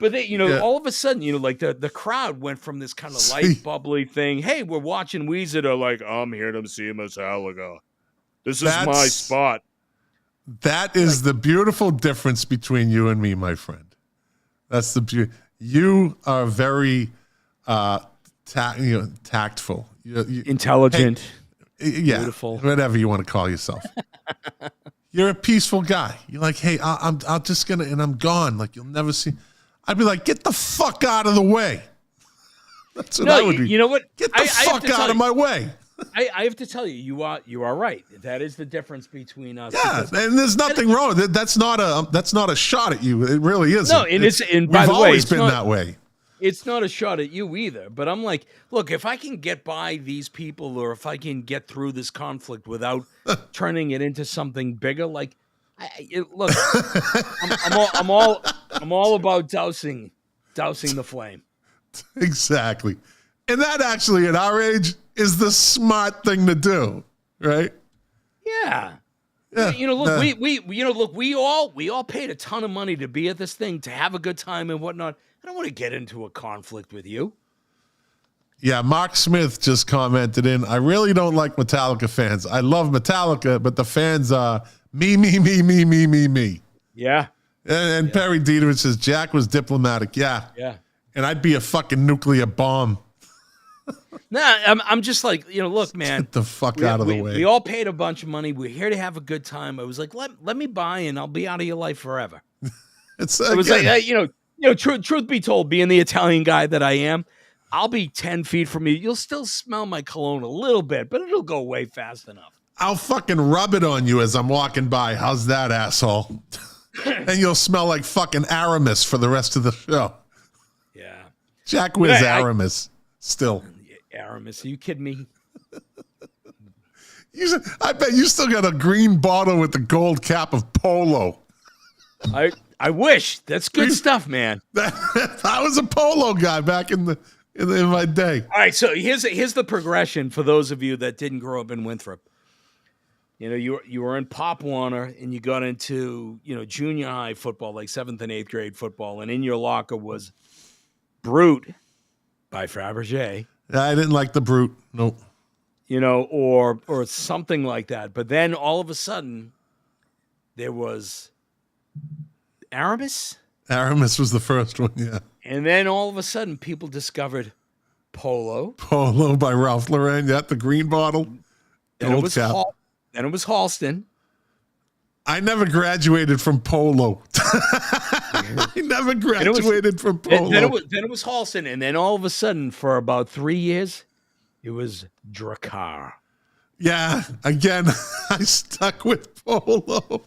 But they, all of a sudden, like the crowd went from this kind of light, bubbly thing. Hey, we're watching Weezer. They're like, I'm here to see Metallica. This is my spot. That is the beautiful difference between you and me, my friend. That's the beauty. You are very tactful, intelligent, beautiful, whatever you want to call yourself. You're a peaceful guy. You're like, hey, I'm just gonna, and I'm gone. Like you'll never see. I'd be like, get the fuck out of the way. That's what I would be. You know what? Get the fuck out of my way. I have to tell you, you are right. That is the difference between us. Yeah, and there's nothing wrong. That's not a shot at you. It really isn't. No, and by the way, we've always been that way. It's not a shot at you either. But I'm like, look, if I can get by these people, or if I can get through this conflict without turning it into something bigger, like, look, I'm all about dousing the flame. Exactly, and that actually at our age is the smart thing to do, right? Yeah. Look, we all paid a ton of money to be at this thing, to have a good time and whatnot. I don't want to get into a conflict with you. Yeah, Mark Smith just commented in, I really don't like Metallica fans. I love Metallica, but the fans are me. Yeah. And Perry Dietrich says, Jack was diplomatic. Yeah. Yeah. And I'd be a fucking nuclear bomb. Nah, I'm just like, look, man. Get the fuck out of the way. We all paid a bunch of money. We're here to have a good time. I was like, let me buy and I'll be out of your life forever. It was like, truth be told, being the Italian guy that I am, I'll be 10 feet from you. You'll still smell my cologne a little bit, but it'll go away fast enough. I'll fucking rub it on you as I'm walking by. How's that, asshole? And you'll smell like fucking Aramis for the rest of the show. Yeah. Jack wears Aramis still. Aramis, are you kidding me? I bet you still got a green bottle with the gold cap of Polo. I wish. That's good stuff, man. I was a Polo guy back in my day. All right, so here's the progression for those of you that didn't grow up in Winthrop. You were in Pop Warner and you got into junior high football, like 7th and 8th grade football, and in your locker was Brute by Fabergé. I didn't like the Brute. Nope. Or something like that. But then all of a sudden, there was Aramis. Aramis was the first one, yeah. And then all of a sudden, people discovered Polo. Polo by Ralph Lauren. Yeah, the green bottle. Then it was then it was Halston. I never graduated from Polo. I never graduated from Polo. Then it was Halston, and then all of a sudden, for about 3 years, it was Drakkar. Yeah, again, I stuck with Polo.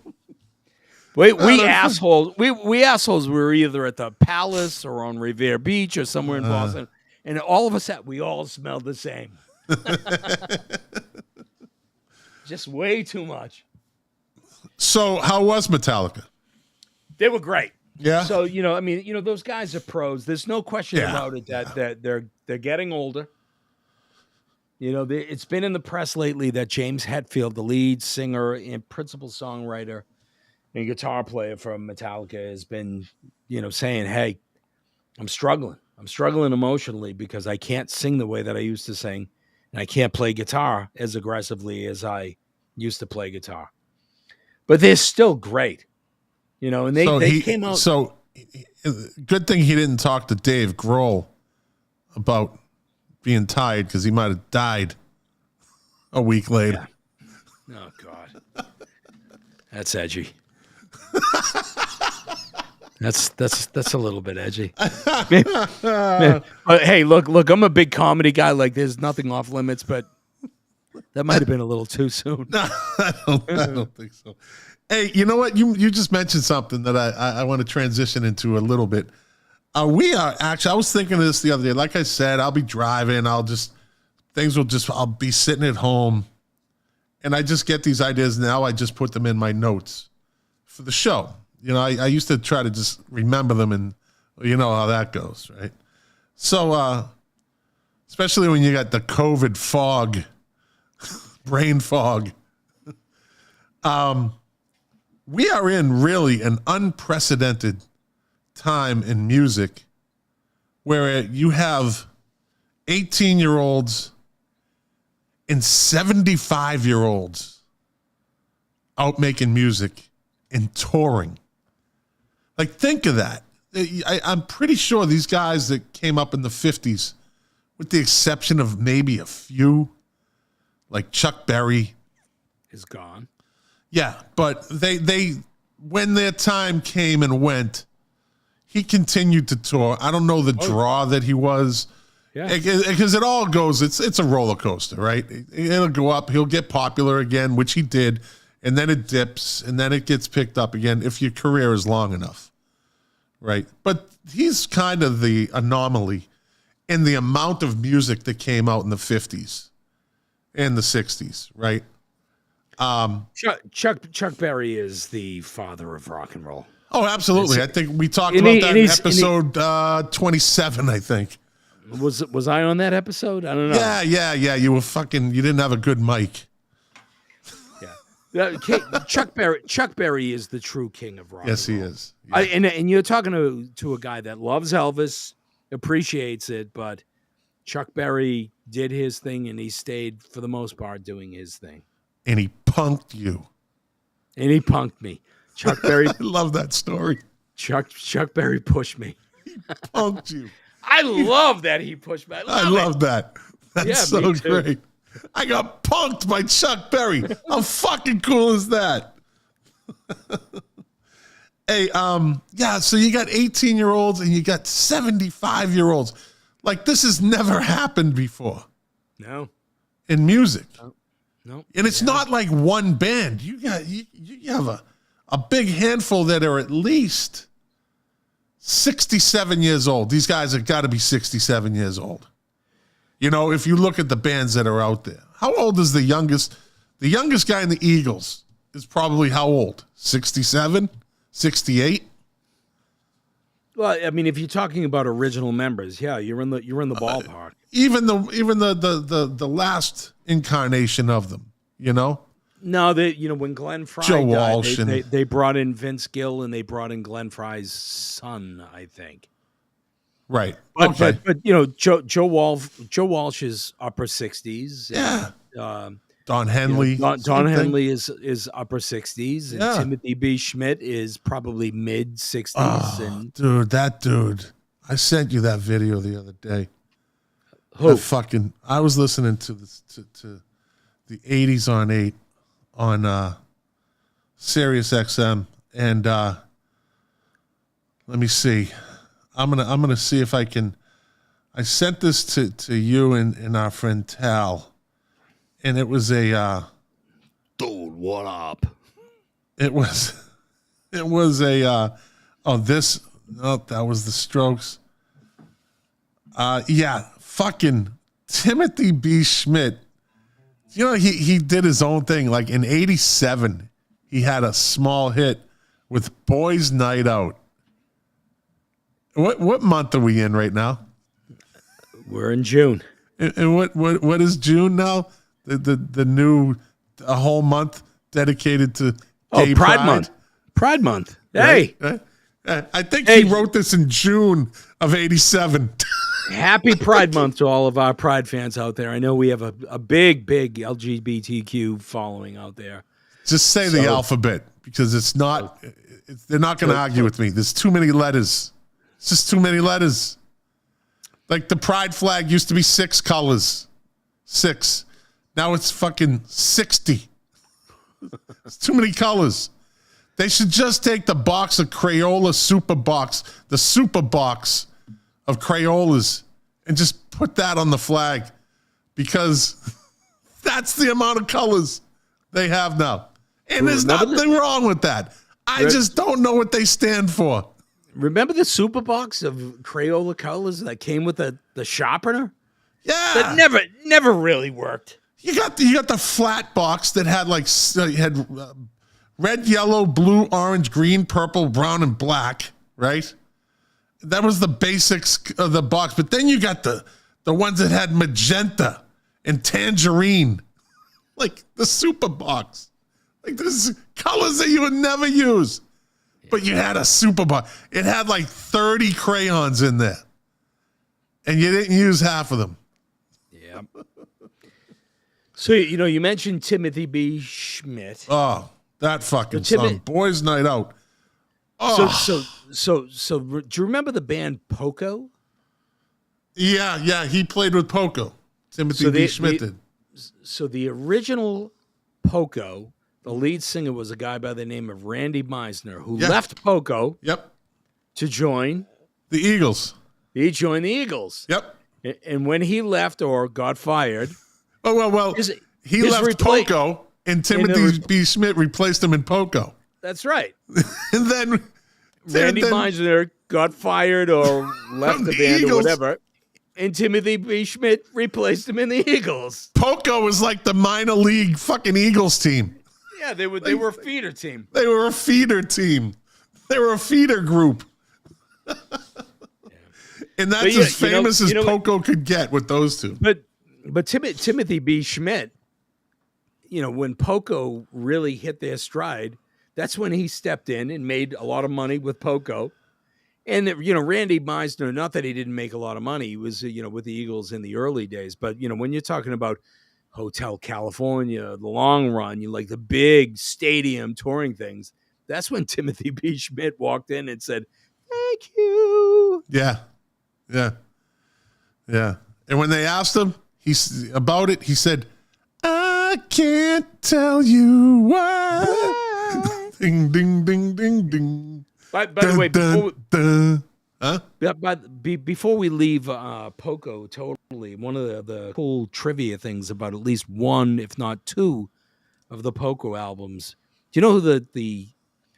We assholes were either at the Palace or on Revere Beach or somewhere in Boston, and all of a sudden, we all smelled the same. Just way too much. So, how was Metallica? They were great. Yeah. So, those guys are pros. There's no question about it that they're getting older. It's been in the press lately that James Hetfield, the lead singer and principal songwriter and guitar player from Metallica, has been, saying, hey, I'm struggling. I'm struggling emotionally because I can't sing the way that I used to sing, and I can't play guitar as aggressively as I used to play guitar. But they're still great, and they came out. So good thing he didn't talk to Dave Grohl about being tired, because he might have died a week later. Yeah. Oh, God. That's edgy. That's a little bit edgy. Man. But hey, look, I'm a big comedy guy. Like, there's nothing off limits, but that might have been a little too soon. No, I don't think so. Hey, you know what? You just mentioned something that I want to transition into a little bit. We are actually, I was thinking of this the other day. Like I said, I'll be driving. I'll be sitting at home, and I just get these ideas. Now I just put them in my notes for the show. I used to try to just remember them, and you know how that goes, right? So, especially when you got the COVID fog, brain fog. We are in really an unprecedented time in music where you have 18-year-olds and 75-year-olds out making music and touring. Like, think of that. I'm pretty sure these guys that came up in the 50s, with the exception of maybe a few, like Chuck Berry, is gone. Yeah, but they when their time came and went, he continued to tour. I don't know the draw that he was. Yeah. Because it all goes, it's a roller coaster, right? It'll go up, he'll get popular again, which he did, and then it dips, and then it gets picked up again if your career is long enough, right? But he's kind of the anomaly in the amount of music that came out in the 50s and the 60s, right? Chuck Berry is the father of rock and roll. Oh, absolutely. I think we talked about that in episode 27, I think. Was I on that episode? I don't know. Yeah. You were you didn't have a good mic. Yeah. Chuck Berry is the true king of rock. Yes, and he roll. is. Yeah. And you're talking to a guy that loves Elvis, appreciates it, but Chuck Berry did his thing and he stayed for the most part doing his thing. And he punked you. And he punked me. Chuck Berry. I love that story. Chuck Berry pushed me. He punked you. I love that he pushed me. I love that. That's so me too. great. I got punked by Chuck Berry. How fucking cool is that? Hey, so you got 18-year-olds and you got 75-year-olds. Like, this has never happened before. No. In music. No. And it's not like one band. You have a big handful that are at least 67 years old. These guys have got to be 67 years old. You know, if you look at the bands that are out there. How old is the youngest? The youngest guy in the Eagles is probably how old? 67? 68? Well, I mean, if you're talking about original members, yeah, you're in the ballpark. Even the last incarnation of them, you know? No, when Glenn Fry Joe died, Walsh they brought in Vince Gill and they brought in Glenn Fry's son, I think. Right. But, Okay. but Joe Walsh is upper 60s. Yeah. And, Don Henley. Don Henley is upper 60s, and Yeah. Timothy B. Schmidt is probably mid 60s. Oh, dude, that dude. I sent you that video the other day. Who? I was listening to this to the 80s on 8 on Sirius XM, and let me see. I'm gonna see if I can. I sent this to you and our friend Tal, and it was a Dude, what up? It was a that was the Strokes. Fucking Timothy B. Schmidt. You know, he did his own thing. Like in '87, he had a small hit with Boys Night Out. What month are we in right now? We're in June. And what is June now? The new a whole month dedicated to gay Pride Month. Pride Month. Hey. Right? I think he wrote this in June of '87. Happy Pride Month to all of our Pride fans out there. I know we have a big LGBTQ following out there. Just say the alphabet because it's not. They're not going to argue with me. There's too many letters. It's just too many letters. Like the pride flag used to be 6 colors. 6. Now it's fucking 60. It's too many colors. They should just take the box of Crayola Super Box, the Super Box of Crayolas, and just put that on the flag because that's the amount of colors they have now. And there's nothing wrong with that. I just don't know what they stand for. Remember the super box of Crayola colors that came with the sharpener? Yeah. That never really worked. You got the flat box that had red, yellow, blue, orange, green, purple, brown, and black, right? That was the basics of the box. But then you got the ones that had magenta and tangerine, like the super box. Like there's colors that you would never use. But you had a Superbox. It had like 30 crayons in there. And you didn't use half of them. Yeah. So, you mentioned Timothy B. Schmidt. Oh, that fucking song. Boys Night Out. Oh. So do you remember the band Poco? Yeah, he played with Poco. Timothy B. Schmidt did. So the original Poco, the lead singer was a guy by the name of Randy Meisner, who left Poco to join the Eagles. He joined the Eagles. Yep. And when he left or got fired... He left Poco, and Timothy B. Schmidt replaced him in Poco. That's right. And then Randy Meisner got fired or left the band Eagles. Or whatever, and Timothy B. Schmidt replaced him in the Eagles. Poco was like the minor league fucking Eagles team. Yeah, they were a feeder team. They were a feeder team. They were a feeder group. And that's as famous as Poco could get with those two. But Timothy B. Schmidt, when Poco really hit their stride, that's when he stepped in and made a lot of money with Poco. And, Randy Meisner, not that he didn't make a lot of money. He was, with the Eagles in the early days. But, when you're talking about Hotel California, the long run, like the big stadium touring things, that's when Timothy B. Schmidt walked in and said, "Thank you." Yeah. And when they asked him about it, he said, "I can't tell you why." Ding, ding, ding, ding, ding. By the way, before we leave Poco totally, one of the cool trivia things about at least one, if not two, of the Poco albums. Do you know who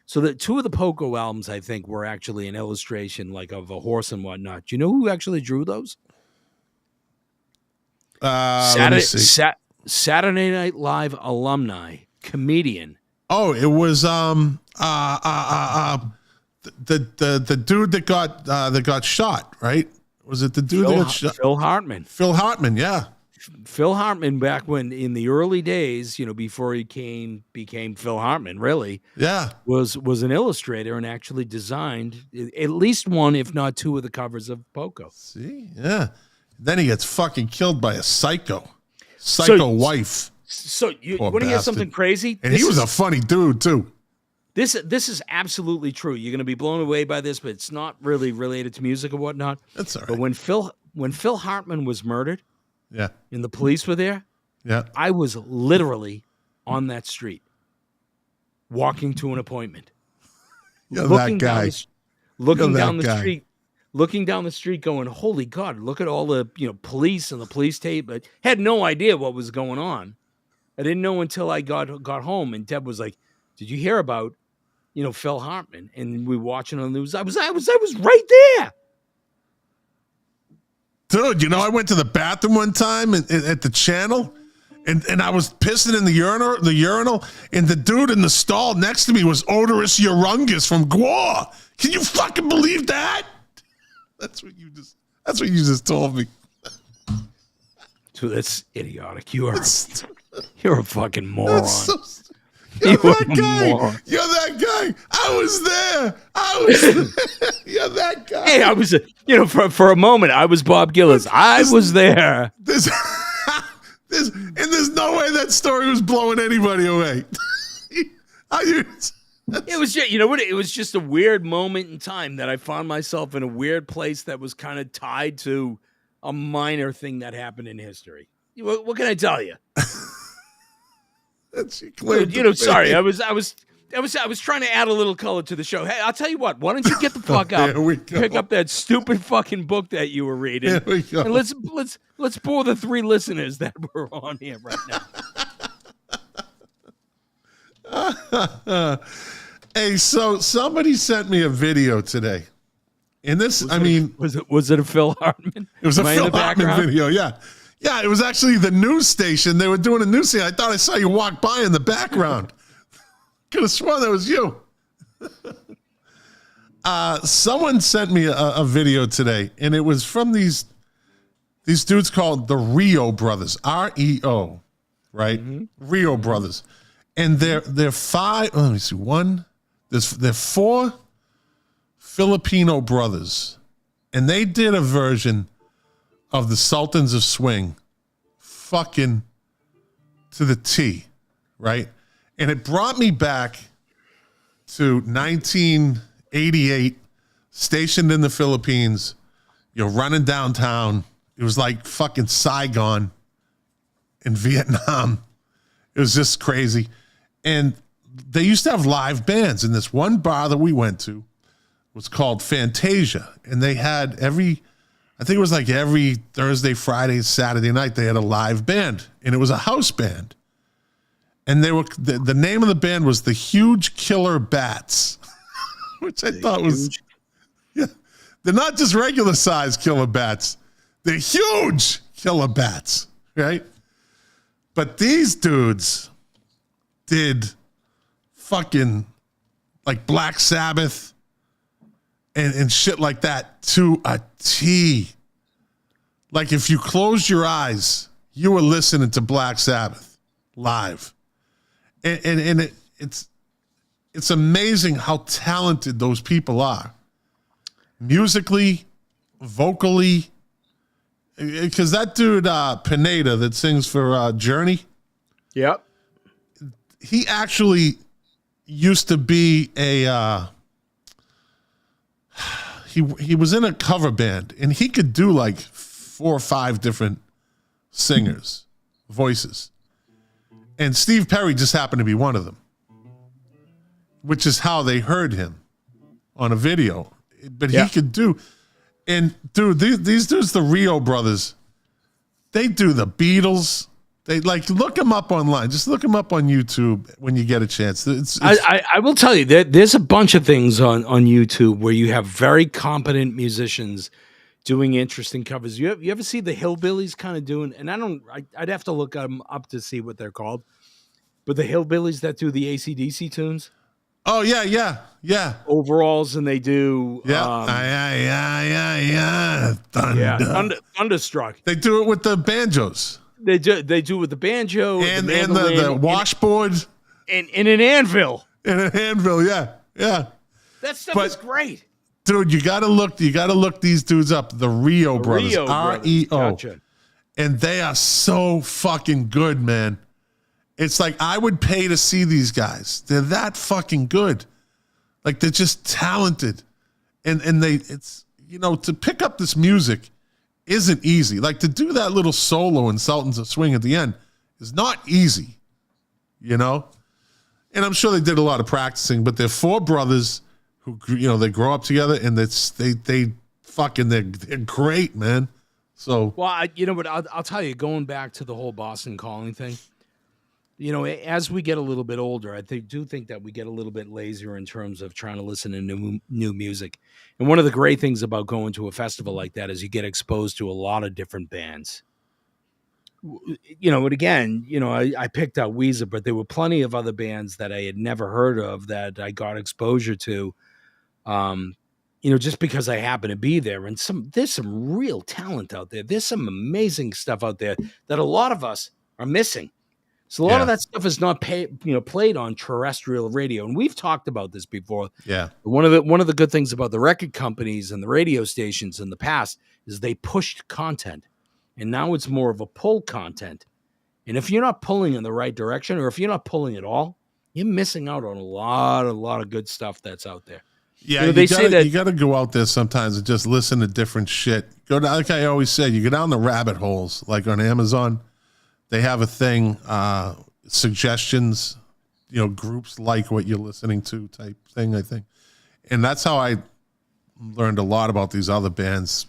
so the two of the Poco albums, I think, were actually an illustration like of a horse and whatnot. Do you know who actually drew those? Saturday Night Live alumni, comedian. Oh, it was the dude that got shot, right? Was it the dude that got shot? Phil Hartman. Phil Hartman, yeah. Phil Hartman, back when in the early days, before he became Phil Hartman, really, was an illustrator and actually designed at least one, if not two, of the covers of Poco. See, yeah. Then he gets fucking killed by a psycho wife. So you want to hear something crazy? And he was a funny dude too. This is absolutely true. You're going to be blown away by this, but it's not really related to music or whatnot. That's all right. But when Phil Hartman was murdered, and the police were there, I was literally on that street, walking to an appointment, looking down the street, going, "Holy God! Look at all the police and the police tape." But had no idea what was going on. I didn't know until I got home, and Deb was like, "Did you hear about Phil Hartman?" And we were watching on the news. I was right there. Dude, I went to the bathroom one time at the channel, and I was pissing in the urinal, and the dude in the stall next to me was Odorous Urungus from Gwar. Can you fucking believe that? That's what you just told me. So that's idiotic. You're a fucking moron. You're that guy. I was there. You're that guy. Hey, I was, for a moment, I was Bob Gillis. I was there. There's no way that story was blowing anybody away. It was just, it was just a weird moment in time that I found myself in a weird place that was kind of tied to a minor thing that happened in history. What can I tell you? Sorry, I was trying to add a little color to the show. Hey, I'll tell you what. Why don't you get the fuck up? Pick up that stupid fucking book that you were reading, and let's bore the three listeners that were on here right now. Hey, so somebody sent me a video today, and this, was it a Phil Hartman? It was a Phil Hartman video, yeah. Yeah, it was actually the news station. They were doing a news station. I thought I saw you walk by in the background. Could have sworn that was you. Someone sent me a video today, and it was from these dudes called the Rio Brothers, REO, right? Mm-hmm. Rio Brothers, and they're five. Let me see, 1, They're four Filipino brothers, and they did a version of the Sultans of Swing, fucking to the T, right? And it brought me back to 1988, stationed in the Philippines, running downtown. It was like fucking Saigon in Vietnam. It was just crazy. And they used to have live bands. And this one bar that we went to was called Fantasia. And they had every Thursday, Friday, Saturday night, they had a live band. And it was a house band. And the name of the band was the Huge Killer Bats, which I thought was, yeah, they're not just regular size killer bats. They're huge killer bats, right? But these dudes did fucking like Black Sabbath and shit like that to a T. Like if you closed your eyes, you were listening to Black Sabbath live. And it's amazing how talented those people are. Musically, vocally. Because that dude, Pineda, that sings for Journey. Yep. He actually used to be he was in a cover band, and he could do like 4 or 5 different singers, voices. And Steve Perry just happened to be one of them, which is how they heard him on a video. But he could do, and dude, these dudes, the Rio brothers, they do the Beatles. They look them up online. Just look them up on YouTube when you get a chance. I will tell you that there's a bunch of things on YouTube where you have very competent musicians doing interesting covers. You ever see the Hillbillies kind of doing? And I'd have to look them up to see what they're called. But the Hillbillies that do the AC/DC tunes. Oh yeah. Overalls, and they do Thunderstruck. They do it with the banjos. They do it with the banjo and the washboard and an anvil. And an anvil, yeah. That stuff is great. Dude, you gotta look these dudes up. The Rio brothers. REO. Gotcha. And they are so fucking good, man. It's like I would pay to see these guys. They're that fucking good. Like they're just talented. And to pick up this music isn't easy. Like to do that little solo in Sultans of Swing at the end is not easy. And I'm sure they did a lot of practicing, but they're 4 brothers who, they grow up together, and they're great, man. So, well, I'll tell you, going back to the whole Boston Calling thing, as we get a little bit older, I do think that we get a little bit lazier in terms of trying to listen to new music. And one of the great things about going to a festival like that is you get exposed to a lot of different bands. And again, I picked out Weezer, but there were plenty of other bands that I had never heard of that I got exposure to, just because I happened to be there. And there's some real talent out there. There's some amazing stuff out there that a lot of us are missing. So a lot of that stuff is not played on terrestrial radio, and we've talked about this before. Yeah, one of the good things about the record companies and the radio stations in the past is they pushed content, and now it's more of a pull content. And if you're not pulling in the right direction, or if you're not pulling at all, you're missing out on a lot of good stuff that's out there. Yeah, you got to go out there sometimes and just listen to different shit. Like I always say, you go down the rabbit holes, like on Amazon. They have a thing, suggestions, groups like what you're listening to type thing, I think. And that's how I learned a lot about these other bands.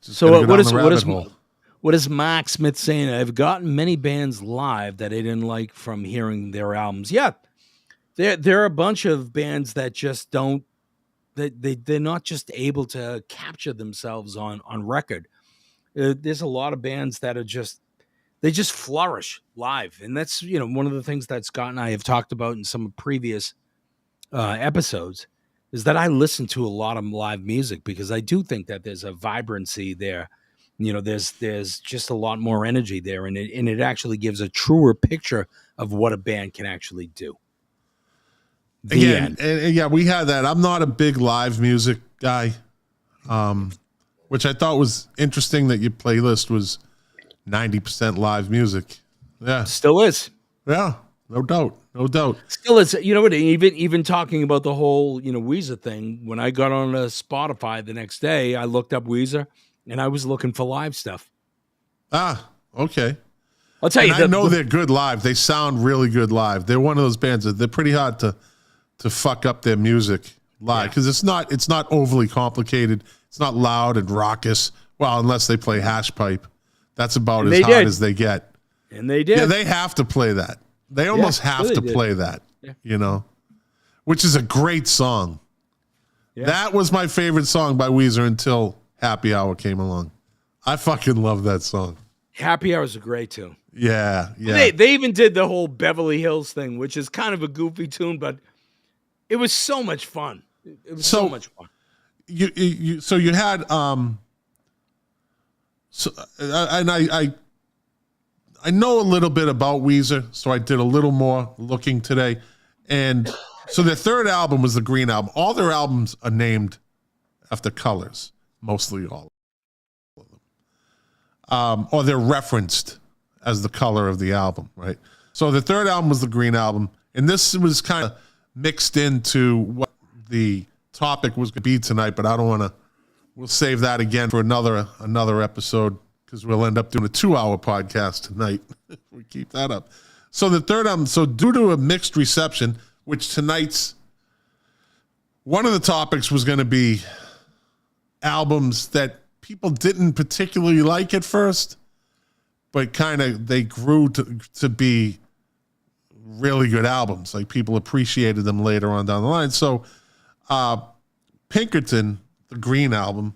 So what is Mark Smith saying? I've gotten many bands live that I didn't like from hearing their albums. Yeah, there are a bunch of bands that just don't, they're not just able to capture themselves on record. There's a lot of bands that are just flourish live. And that's, one of the things that Scott and I have talked about in some previous episodes is that I listen to a lot of live music because I do think that there's a vibrancy there. There's just a lot more energy there, and it actually gives a truer picture of what a band can actually do. The Again, end. and yeah, we had that. I'm not a big live music guy, which I thought was interesting that your playlist was 90% live music. Yeah, Still is. yeah, no doubt, no doubt. Still is. You know what? Even talking about the whole Weezer thing. When I got on Spotify the next day, I looked up Weezer, and I was looking for live stuff. Ah, okay. I'll tell And you, I know they're good live. They sound really good live. They're one of those bands that they're pretty hard to fuck up their music live because it's not overly complicated. It's not loud and raucous. Well, unless they play Hash Pipe, that's about as hard as they get. And they did. Yeah, they have to play that. They almost have to play that. Yeah. Which is a great song. Yeah. That was my favorite song by Weezer until Happy Hour came along. I fucking love that song. Happy Hour is a great tune. Yeah, yeah. They even did the whole Beverly Hills thing, which is kind of a goofy tune, but it was so much fun. It was so much fun. You had and I know a little bit about Weezer, so I did a little more looking today. And so their third album was the Green Album. All their albums are named after colors, mostly all of them. Or they're referenced as the color of the album, right? So the third album was the Green Album, and this was kind of mixed into what the topic was going to be tonight, but I don't want to. We'll save that again for another episode because we'll end up doing a 2-hour podcast tonight if we keep that up. So the third album, so due to a mixed reception, which tonight's one of the topics was going to be albums that people didn't particularly like at first, but kind of they grew to be really good albums. Like people appreciated them later on down the line. So Pinkerton, the Green Album,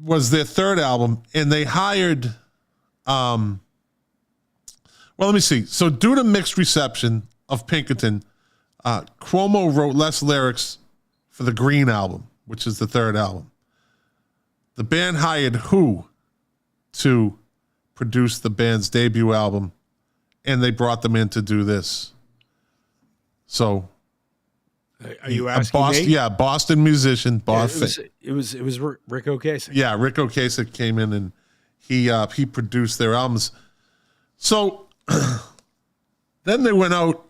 was their third album, and they hired well, let me see. So due to mixed reception of Pinkerton, Cuomo wrote less lyrics for the Green Album, which is the third album. The band hired Who to produce the band's debut album, and they brought them in to do this. So, are you asking Boston, me? Yeah, Boston musician. It was Rick Ocasek. Yeah, Rick Ocasek came in and he produced their albums. So then they went out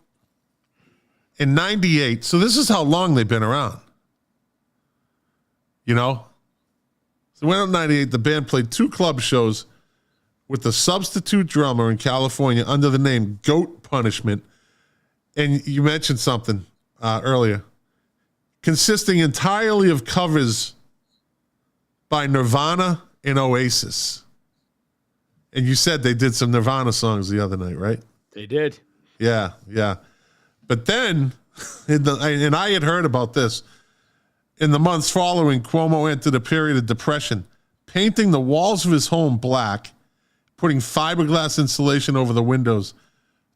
in '98. So this is how long they've been around. So they went out in '98. The band played 2 club shows with the substitute drummer in California under the name Goat Punishment. And you mentioned something earlier, consisting entirely of covers by Nirvana and Oasis. And you said they did some Nirvana songs the other night, right? They did. Yeah, yeah. But then, and I had heard about this, in the months following, Cuomo entered a period of depression, painting the walls of his home black, putting fiberglass insulation over the windows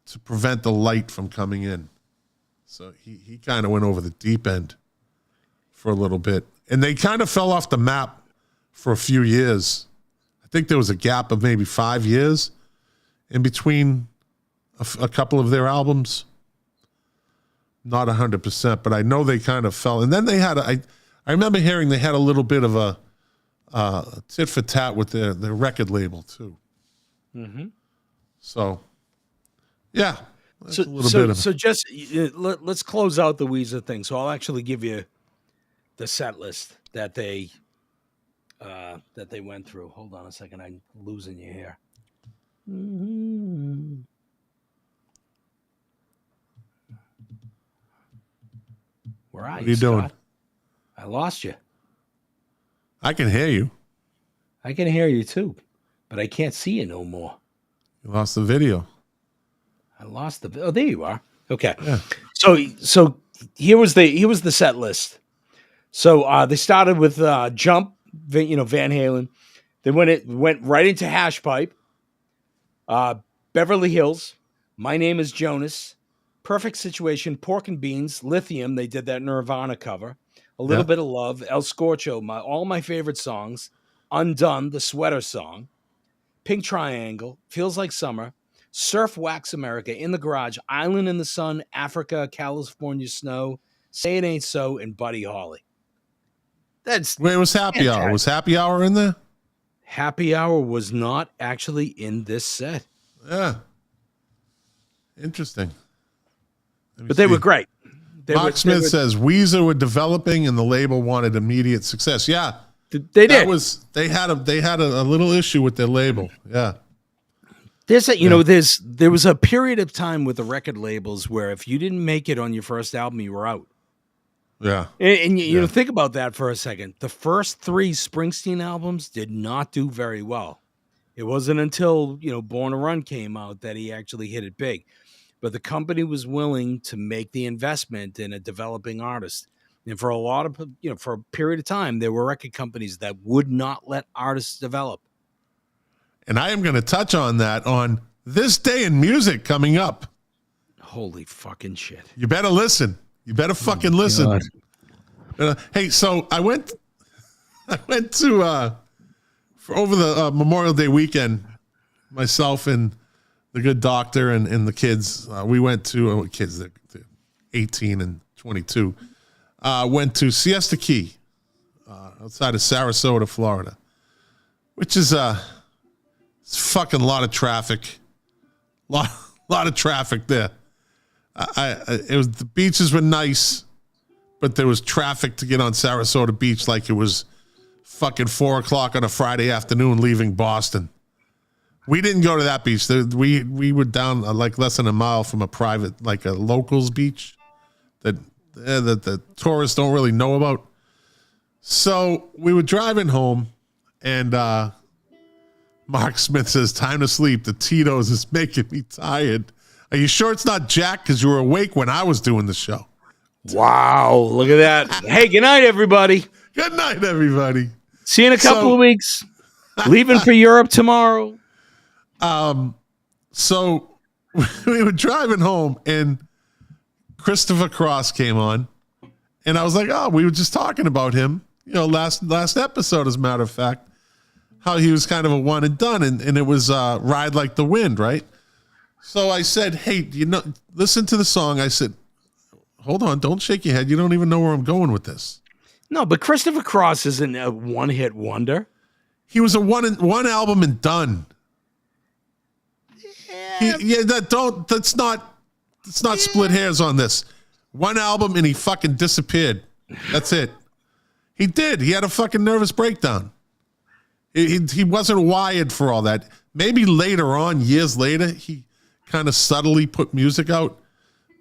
to prevent the light from coming in. So he kind of went over the deep end for a little bit. And they kind of fell off the map for a few years. I think there was a gap of maybe 5 years in between a couple of their albums. Not 100%, but I know they kind of fell. And then they had, I remember hearing they had a little bit of a tit for tat with their record label too. Mm-hmm. So, yeah. So just let's close out the Weezer thing. So I'll actually give you the set list that they went through. Hold on a second, I'm losing you here. Mm-hmm. Where are you? What are you doing? I lost you. I can hear you. I can hear you too, but I can't see you no more. You lost the video. I lost the. Oh, there you are. Okay. Yeah. So here was the set list. So they started with Jump, Van Halen. Then went right into Hash Pipe, Beverly Hills, My Name Is Jonas, Perfect Situation, Pork and Beans, Lithium. They did that Nirvana cover. A Little Bit of Love, El Scorcho, all my favorite songs. Undone, the Sweater song. Pink Triangle, Feels Like Summer. Surf Wax America, In the Garage, Island in the Sun, Africa, California Snow, Say It Ain't So, and Buddy Holly. That's Wait, it was Happy Hour. Was Happy Hour in there? Happy Hour was not actually in this set. Yeah. Interesting. But they were great. Mark Smith says Weezer were developing and the label wanted immediate success. Yeah. They did. They had a little issue with their label. Yeah. There was a period of time with the record labels where if you didn't make it on your first album, you were out. Yeah. And you know, think about that for a second. The first 3 Springsteen albums did not do very well. It wasn't until, Born to Run came out that he actually hit it big. But the company was willing to make the investment in a developing artist. And for for a period of time, there were record companies that would not let artists develop. And I am going to touch on that on This Day in Music coming up. Holy fucking shit. You better listen. You better fucking listen. Hey, so I went to for over the Memorial Day weekend, myself and the good doctor and the kids, we went to kids, they're 18 and 22, went to Siesta Key outside of Sarasota, Florida, which is it's fucking lot of traffic, lot of traffic there. The beaches were nice, but there was traffic to get on Sarasota Beach like it was fucking 4:00 on a Friday afternoon leaving Boston. We didn't go to that beach. We were down like less than a mile from a private, like a locals beach that the tourists don't really know about. So we were driving home, and Mark Smith says, "Time to sleep. The Tito's is making me tired." Are you sure it's not Jack? Because you were awake when I was doing the show. Wow, look at that. Hey, good night, everybody. Good night, everybody. See you in a couple of weeks. Leaving for Europe tomorrow. So we were driving home, and Christopher Cross came on, and I was like, "Oh, we were just talking about him, last episode, as a matter of fact, how he was kind of a one and done, and it was Ride Like the Wind, right?" So I said, "Hey, listen to the song." I said, "Hold on, don't shake your head. You don't even know where I'm going with this." No, but Christopher Cross isn't a one-hit wonder. He was a one album and done. Let's not split hairs on this. One album and he fucking disappeared. That's it. He did. He had a fucking nervous breakdown. He wasn't wired for all that. Maybe later on, years later, he kind of subtly put music out,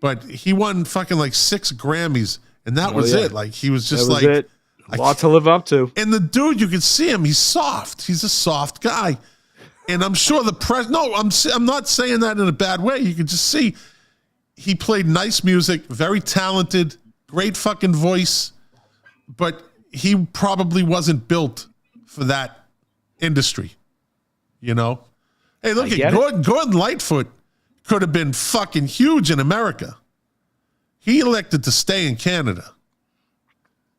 but he won fucking like 6 Grammys, and that was it. Like, he was just like it. A lot to live up to. And the dude, you can see him. He's soft. He's a soft guy. And I'm sure I'm not saying that in a bad way. You can just see he played nice music, very talented, great fucking voice, but he probably wasn't built for that industry. Hey, look at Gordon Lightfoot could have been fucking huge in America. He elected to stay in Canada.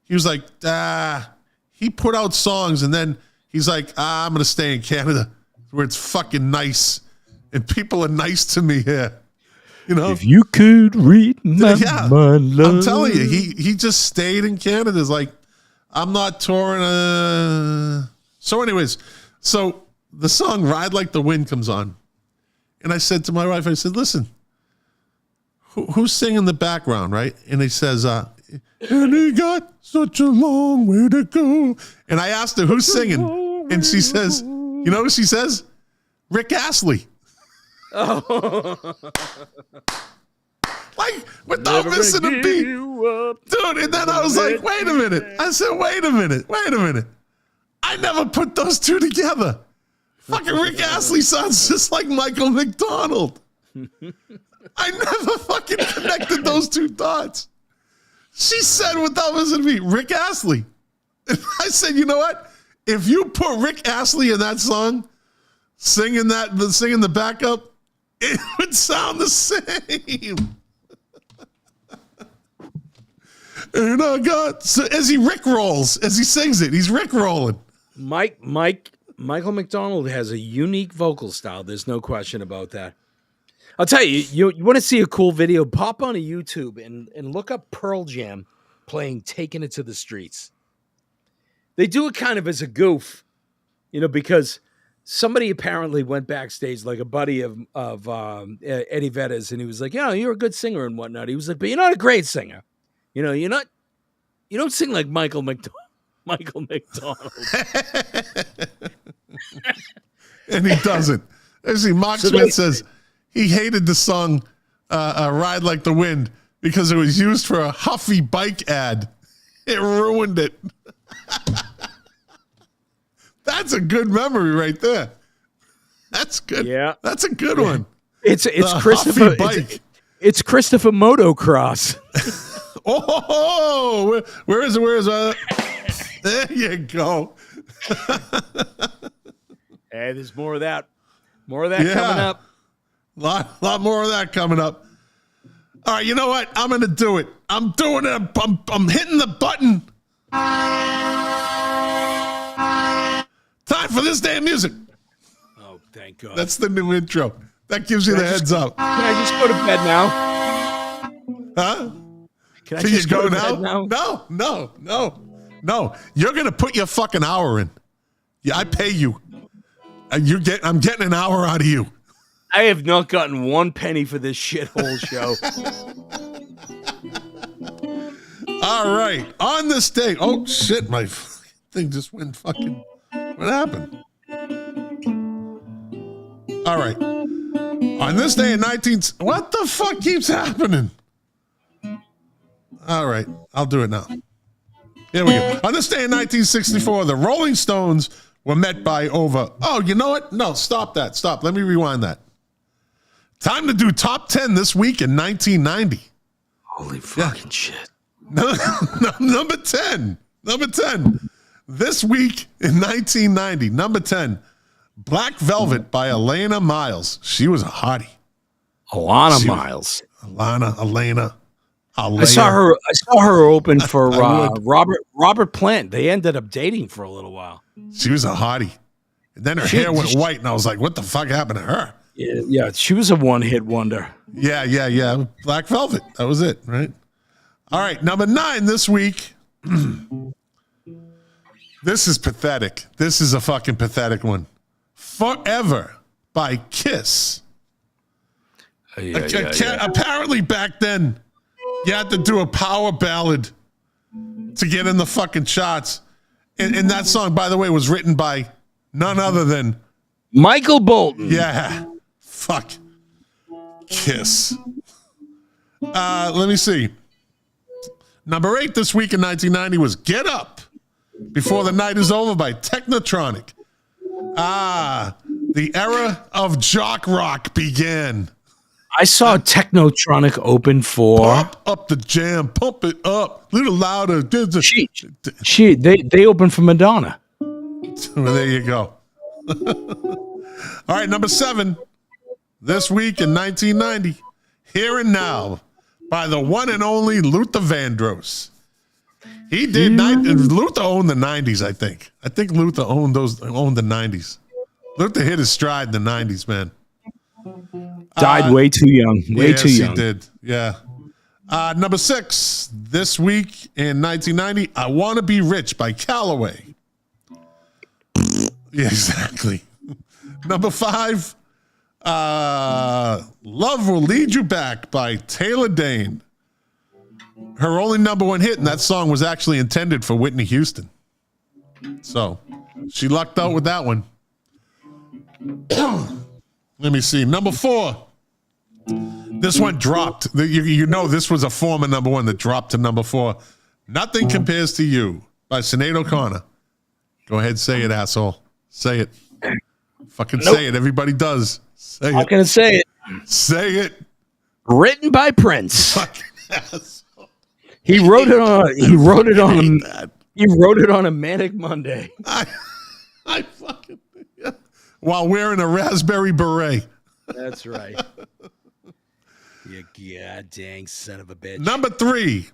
He was like, he put out songs, and then he's like, I'm going to stay in Canada where it's fucking nice and people are nice to me here. If you could read my mind, love. I'm telling you, he just stayed in Canada. It's like, I'm not touring. So anyways, the song Ride Like the Wind comes on. And I said to my wife, I said, listen, who's singing in the background, right? And he says, and he got such a long way to go. And I asked her, who's singing? And she says, you know what she says? Rick Astley. Oh. Like, without missing a beat. Dude, and then I was like, wait a minute. I said, wait a minute. I never put those two together. Fucking Rick Astley sounds just like Michael McDonald. I never fucking connected those two dots. She said without missing a beat, Rick Astley. And I said, you know what? If you put Rick Astley in that song, singing the backup, it would sound the same. And I got, so as he Rick rolls, as he sings it, he's Rick rolling. Michael McDonald has a unique vocal style. There's no question about that. I'll tell you, you want to see a cool video? Pop on a YouTube and look up Pearl Jam playing "Taking It to the Streets." They do it kind of as a goof, because somebody apparently went backstage, like a buddy of Eddie Vedder's, and he was like, "You're a good singer and whatnot." He was like, "But you're not a great singer. You don't sing like Michael McDonald." And he doesn't. See, Mark Smith says he hated the song "Ride Like the Wind" because it was used for a Huffy bike ad. It ruined it. That's a good memory right there. That's good. Yeah, that's a good one. It's Christopher. It's Christopher Motocross. Oh, where is it? There you go. Hey, there's more of that. More of that coming up. Lot more of that coming up. All right, you know what? I'm going to do it. I'm doing it. I'm hitting the button. Time for this day of music. Oh, thank God. That's the new intro. That gives you the heads up. Can I just go to bed now? Huh? Can I just go to bed now? No. You're going to put your fucking hour in. Yeah, I pay you. I'm getting an hour out of you. I have not gotten one penny for this shithole show. All right. On this day. Oh, shit. My thing just went fucking. What happened? All right. On this day in what the fuck keeps happening? All right. I'll do it now. Here we go. On this day in 1964, the Rolling Stones were met by over. Oh, you know what? No, stop that. Stop. Let me rewind that. Time to do top 10 this week in 1990. Holy fucking shit. Number 10. This week in 1990, number 10, Black Velvet by Elena Miles. She was a hottie. Miles. Elena. I saw her open for Robert Plant. They ended up dating for a little while. She was a hottie. And then her hair went white, and I was like, what the fuck happened to her? Yeah, she was a one-hit wonder. Yeah. Black Velvet. That was it, right? All right, number 9 this week. This is pathetic. This is a fucking pathetic one. Forever by Kiss. Apparently back then, you had to do a power ballad to get in the fucking charts. And that song, by the way, was written by none other than Michael Bolton. Yeah. Fuck. Kiss. Let me see. Number 8 this week in 1990 was Get Up Before the Night Is Over by Technotronic. The era of jock rock began. I saw Technotronic open for Pump Up the Jam, pump it up, a little louder. They opened for Madonna. Well, there you go. All right, number 7 this week in 1990, Here and Now by the one and only Luther Vandross. He did Luther owned the 90s, I think. I think Luther owned the 90s. Luther hit his stride in the 90s, man. Died way too young. Way too young. He did. Yeah. Number 6 this week in 1990, I Want to Be Rich by Calloway. Yeah, exactly. Number 5, Love Will Lead You Back by Taylor Dayne. Her only number 1 hit, and that song was actually intended for Whitney Houston. So she lucked out with that one. Let me see. Number 4. This one dropped. You know this was a former number 1 that dropped to number 4. Nothing Compares to You by Sinead O'Connor. Go ahead, say it, asshole. Say it. Fucking say it. Everybody does. Say it. I'm gonna say it. Say it. Written by Prince. Fucking asshole. He wrote it on a manic Monday. I fucking while wearing a raspberry beret. That's right. You god dang son of a bitch. Number 3.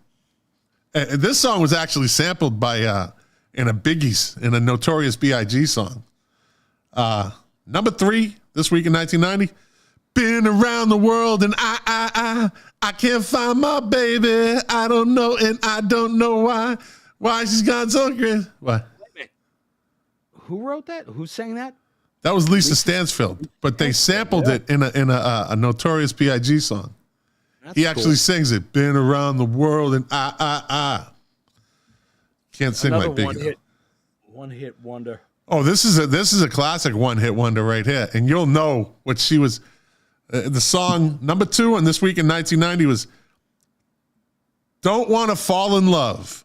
This song was actually sampled by in a Notorious B.I.G. song. Number 3 this week in 1990, Been around the world and I can't find my baby. I don't know and I don't know why she's gone so crazy. What? Who wrote that? Who sang that? That was Lisa Stansfield, but they sampled it in a Notorious B.I.G. song. That's He actually sings it. Been around the world and Can't sing Another like Biggie. One hit wonder. Oh, this is a classic one hit wonder right here, and you'll know what she was. The song number 2 on This Week in 1990 was "Don't Want to Fall in Love"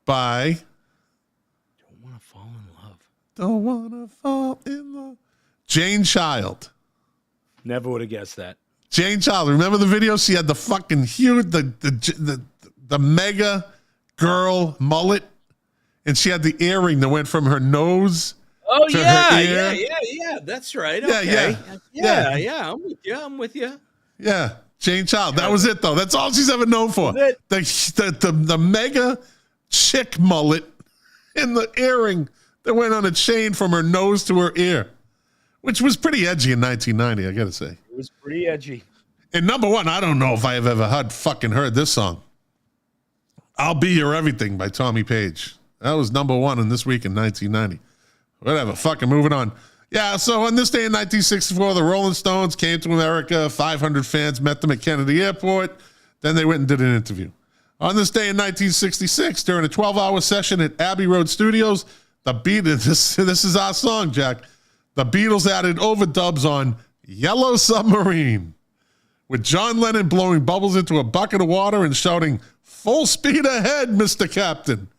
by. Don't want to fall in love. Don't want to fall in love. Jane Child. Never would have guessed that. Jane Child. Remember the video? She had the fucking huge, the mega girl mullet, and she had the earring that went from her nose. Oh to yeah, her ear. yeah. That's right. Yeah, Okay. yeah. Yeah. I'm with you. Yeah, Jane Child. That was it, though. That's all she's ever known for. The mega chick mullet and the earring that went on a chain from her nose to her ear, which was pretty edgy in 1990, I got to say. It was pretty edgy. And number 1, I don't know if I have ever heard this song. "I'll Be Your Everything" by Tommy Page. That was number 1 in This Week in 1990. Whatever, fucking moving on. Yeah, so on this day in 1964, the Rolling Stones came to America. 500 fans met them at Kennedy Airport. Then they went and did an interview. On this day in 1966, during a 12-hour session at Abbey Road Studios, the Beatles, this is our song, Jack. The Beatles added overdubs on "Yellow Submarine," with John Lennon blowing bubbles into a bucket of water and shouting, "Full speed ahead, Mr. Captain."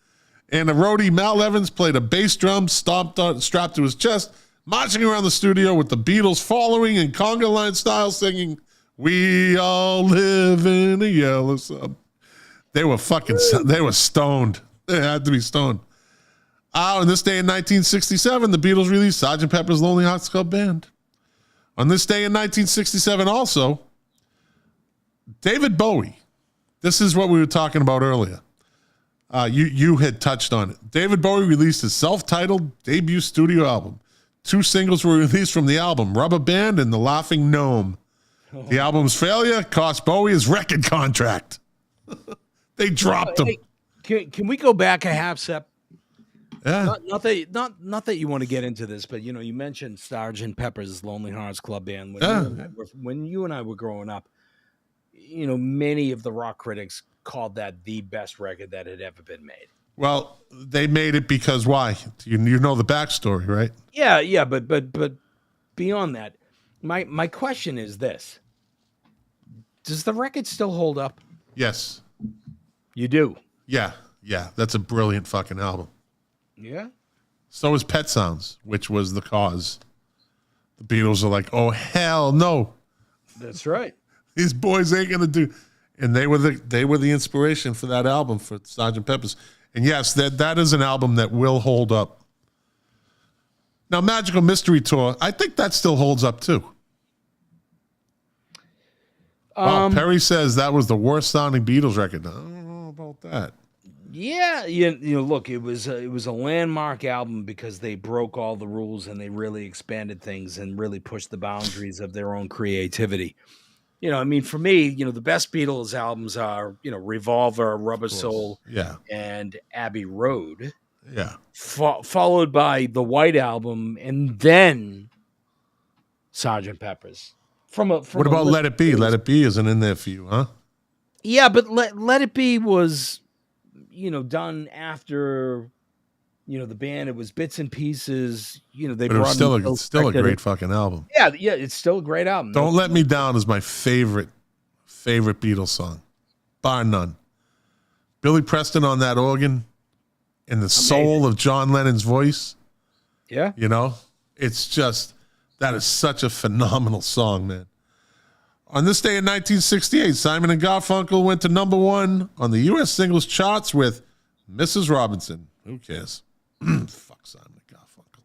And the roadie Mal Evans played a bass drum strapped to his chest, marching around the studio with the Beatles following in conga line style, singing, "We all live in a yellow sub." They were stoned. They had to be stoned. On this day in 1967, the Beatles released Sgt. Pepper's Lonely Hearts Club Band. On this day in 1967 also, David Bowie. This is what we were talking about earlier. You had touched on it. David Bowie released his self-titled debut studio album. 2 singles were released from the album, "Rubber Band" and "The Laughing Gnome." The album's failure cost Bowie his record contract. They dropped him. Hey, can we go back a half step? Yeah. Not that you want to get into this, but you mentioned Sgt. Pepper's Lonely Hearts Club Band. When you and I were growing up, many of the rock critics called that the best record that had ever been made. Well, they made it because why? You know the backstory, right? Yeah, but beyond that, my question is this: does the record still hold up? Yes. You do. Yeah. That's a brilliant fucking album. Yeah. So is Pet Sounds, which was the cause. The Beatles are like, "Oh hell no." That's right. These boys ain't gonna do. And they were the inspiration for that album, for Sgt. Pepper's. And yes, that is an album that will hold up. Now, Magical Mystery Tour, I think that still holds up too. Wow, Perry says that was the worst sounding Beatles record. I don't know about that. Yeah, look, it was a landmark album because they broke all the rules and they really expanded things and really pushed the boundaries of their own creativity. For me, the best Beatles albums are, Revolver, Rubber Soul, and Abbey Road. Yeah. Followed by the White Album and then Sgt. Pepper's. What about Let It Be? Let It Be isn't in there for you, huh? Yeah, but Let It Be was, done after, the band. It was bits and pieces. They but brought it was still a great fucking album. Yeah, it's still a great album. Don't Let Me Down is my favorite Beatles song, bar none. Billy Preston on that organ and the soul of John Lennon's voice. Yeah. It's just, that is such a phenomenal song, man. On this day in 1968, Simon and Garfunkel went to number 1 on the U.S. singles charts with Mrs. Robinson. Who cares? Fuck Simon and Garfunkel.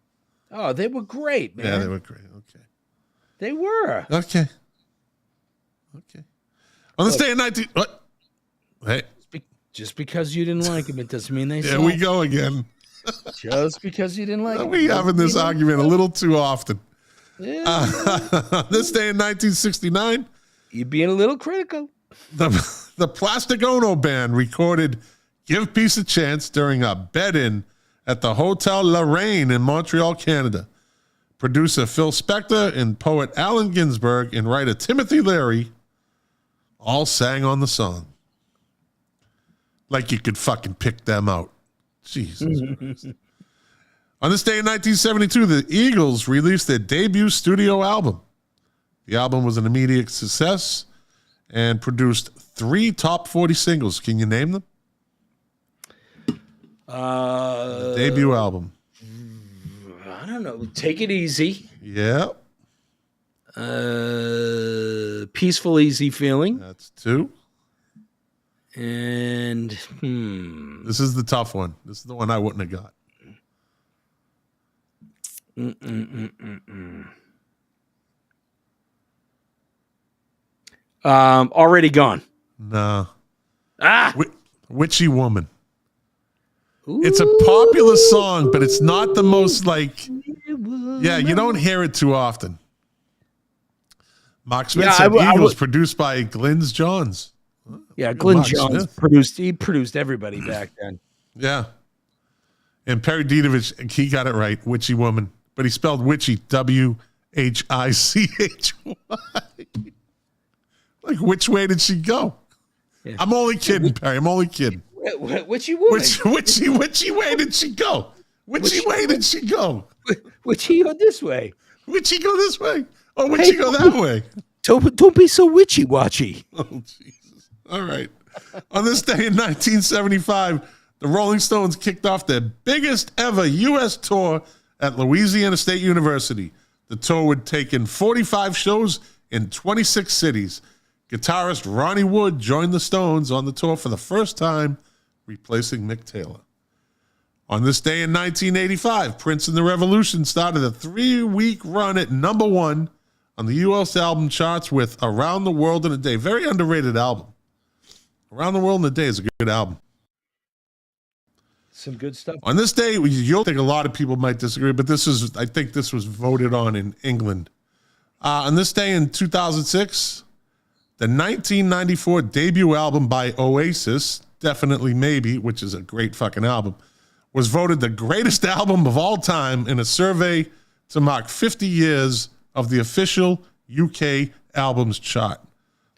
Oh, they were great, man. Yeah, they were great. Okay. They were. Okay. On this day in what? Hey. Just because you didn't like them, it doesn't mean they suck. Here we go again. Just because you didn't like them. We having this argument a little too often. This day in 1969, You're being a little critical. the Plastic Ono Band recorded Give Peace a Chance during a bed-in at the Hotel La Reine in Montreal, Canada. Producer Phil Spector and poet Allen Ginsberg and writer Timothy Leary all sang on the song. Like you could fucking pick them out. Jesus Christ. On this day in 1972, the Eagles released their debut studio album. The album was an immediate success and produced 3 top 40 singles. Can you name them? The debut album. I don't know. Take It Easy. Yeah. Peaceful, Easy Feeling. That's 2. And This is the tough one. This is the one I wouldn't have got. Already Gone. No. Ah, Witchy Woman. It's a popular song, but it's not the most like. Yeah, you don't hear it too often. Mark Smith said Eagles produced by Glyn Johns. Yeah, Glyn Mark Johns Smith. he produced everybody back then. Yeah. And Perry Dietovich, he got it right, Witchy Woman. But he spelled witchy, W-H-I-C-H-Y. Like, which way did she go? Yeah. I'm only kidding, Perry. I'm only kidding. Witchy Woman. Witchy way did she go? Witchy way did she go? Witchy go this way. Witchy go this way? Or witchy go that way? Don't be so witchy-watchy. Oh, Jesus. All right. On this day in 1975, the Rolling Stones kicked off their biggest ever U.S. tour at Louisiana State University. The tour would take in 45 shows in 26 cities. Guitarist Ronnie Wood joined the Stones on the tour for the first time, replacing Mick Taylor. On this day in 1985, Prince and the Revolution started a 3-week run at number 1 on the U.S. album charts with Around the World in a Day. Very underrated album. Around the World in a Day is a good album. Some good stuff. On this day, you'll think a lot of people might disagree, but I think this was voted on in England. On this day in 2006, the 1994 debut album by Oasis, Definitely Maybe, which is a great fucking album, was voted the greatest album of all time in a survey to mark 50 years of the official UK albums chart.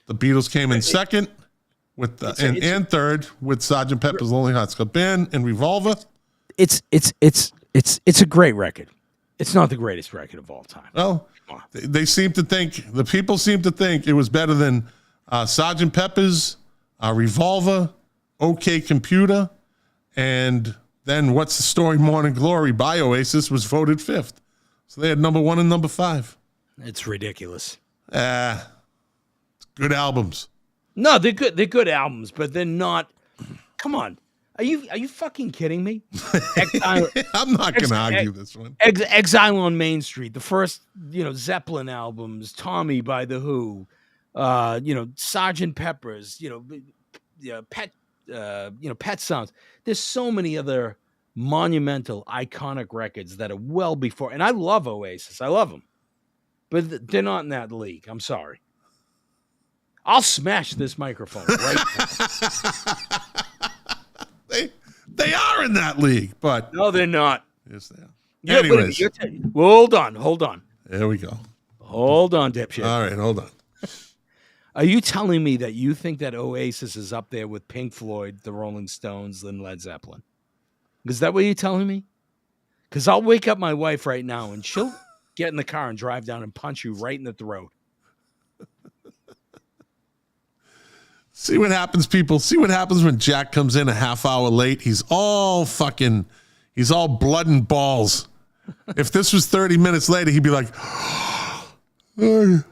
The Beatles came in second and third with Sgt. Pepper's Lonely Hearts Club Band and Revolver. It's a great record. It's not the greatest record of all time. Well, they seem to think, the people seem to think it was better than Sgt. Pepper's, Revolver, OK Computer, and then What's the Story, Morning Glory by Oasis was voted 5th. So they had number 1 and number 5. It's ridiculous. Good albums. No, they're good. They're good albums, but they're not. Come on, are you fucking kidding me? I'm not going to argue this one. Exile on Main Street, the first Zeppelin albums, Tommy by the Who, Sgt. Pepper's, Pet Sounds. There's so many other monumental, iconic records that are well before. And I love Oasis. I love them. But they're not in that league. I'm sorry. I'll smash this microphone right now. They are in that league, but... No, they're not. Yes, they are. Anyways. Hold on. There we go. Hold on, dipshit. All right, hold on. Are you telling me that you think that Oasis is up there with Pink Floyd, the Rolling Stones, and Led Zeppelin? Is that what you're telling me? Because I'll wake up my wife right now and she'll get in the car and drive down and punch you right in the throat. See what happens, people. See what happens when Jack comes in a half hour late. He's all blood and balls. If this was 30 minutes later, he'd be like, the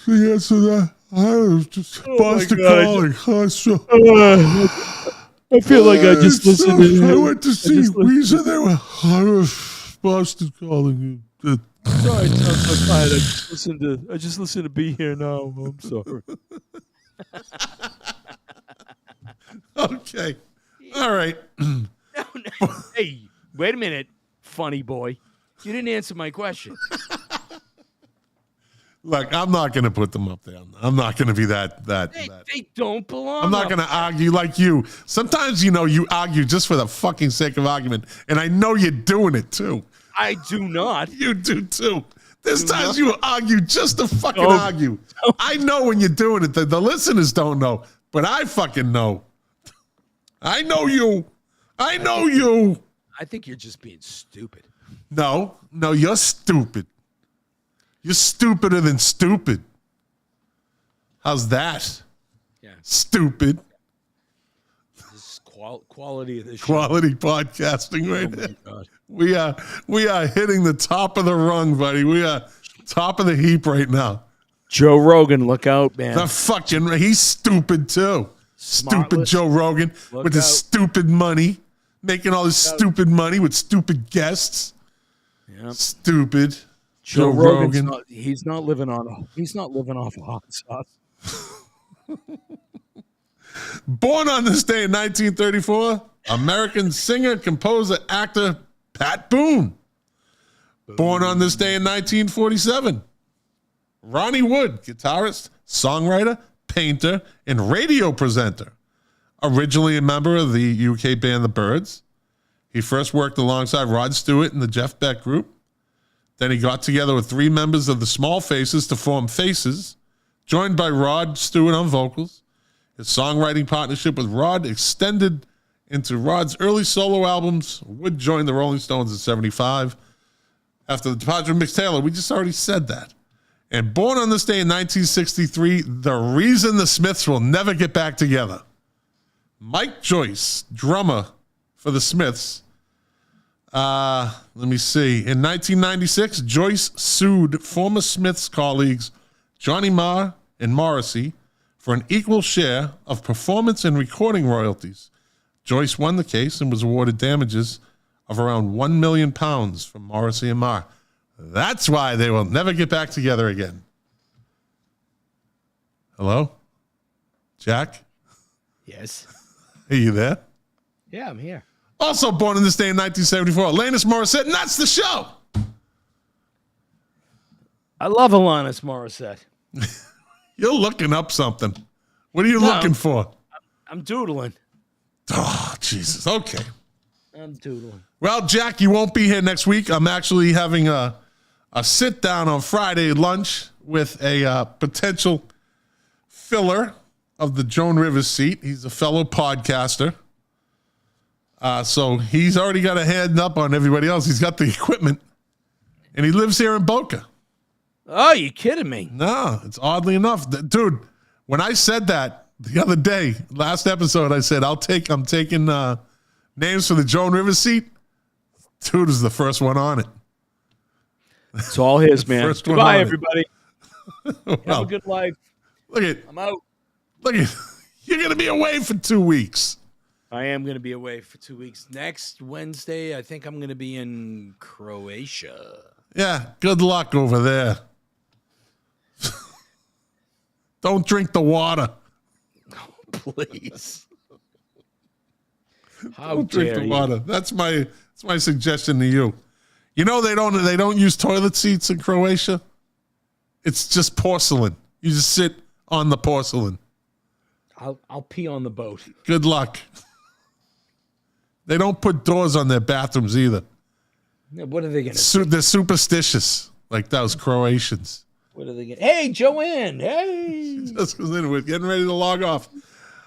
answer to that. I was just Boston calling. I feel like I just listened to I went to see Weezer. They were Boston calling. Sorry, I'm so tired. I just listened to Be Here Now. I'm sorry. Okay. All right. No. Hey, wait a minute, funny boy. You didn't answer my question. Look, I'm not going to put them up there. I'm not going to be that. They don't belong. I'm not going to argue like you. Sometimes, you argue just for the fucking sake of argument, and I know you're doing it too. I do not. You do too. There's times you argue just to fucking argue. I know when you're doing it. The listeners don't know, but I fucking know. I know you. I know you. I think you're just being stupid. No, you're stupid. You're stupider than stupid. How's that? Yeah. Stupid. This is quality of this Quality podcasting right show. there. God. We are hitting the top of the rung, buddy. We are top of the heap right now. Joe Rogan, look out, man. He's stupid too. Stupid Joe Rogan with his stupid money, making all his stupid money with stupid guests. Yep. Stupid Joe Rogan. He's not living off of hot sauce. Born on this day in 1934, American singer, composer, actor Pat Boone. Born on this day in 1947, Ronnie Wood, guitarist, songwriter, painter, and radio presenter. Originally a member of the UK band The Byrds, he first worked alongside Rod Stewart in the Jeff Beck Group. Then he got together with 3 members of the Small Faces to form Faces, joined by Rod Stewart on vocals. His songwriting partnership with Rod extended into Rod's early solo albums. Wood joined the Rolling Stones in 1975. After the departure of Mick Taylor, we just already said that. And born on this day in 1963, the reason the Smiths will never get back together. Mike Joyce, drummer for the Smiths. Let me see. In 1996, Joyce sued former Smiths colleagues Johnny Marr and Morrissey for an equal share of performance and recording royalties. Joyce won the case and was awarded damages of around £1 million from Morrissey and Marr. That's why they will never get back together again. Hello? Jack? Yes. Are you there? Yeah, I'm here. Also born in this day in 1974, Alanis Morissette, and that's the show. I love Alanis Morissette. You're looking up something. What are you looking for? I'm doodling. Oh, Jesus. Okay. I'm doodling. Well, Jack, you won't be here next week. I'm actually having a sit down on Friday lunch with a potential filler of the Joan Rivers seat. He's a fellow podcaster. So he's already got a hand up on everybody else. He's got the equipment. And he lives here in Boca. Oh, you kidding me? No, it's oddly enough. Dude, when I said that the other day, last episode, I said, I'm taking names for the Joan Rivers seat. Dude is the first one on it. It's all his, man. First one Goodbye, on it. everybody. Well, Have a good life. I'm out. Look at you're going to be away for 2 weeks. I am going to be away for 2 weeks. Next Wednesday, I think I'm going to be in Croatia. Yeah, good luck over there. Don't drink the water. Please. How Don't drink dare the you. water. That's my suggestion to you. You know they don't use toilet seats in Croatia. It's just porcelain. You just sit on the porcelain. I'll pee on the boat. Good luck. They don't put doors on their bathrooms either. What are they going to do? They're superstitious, like those Croatians. What are they going to Hey, Joanne. Hey. Just because we're getting ready to log off.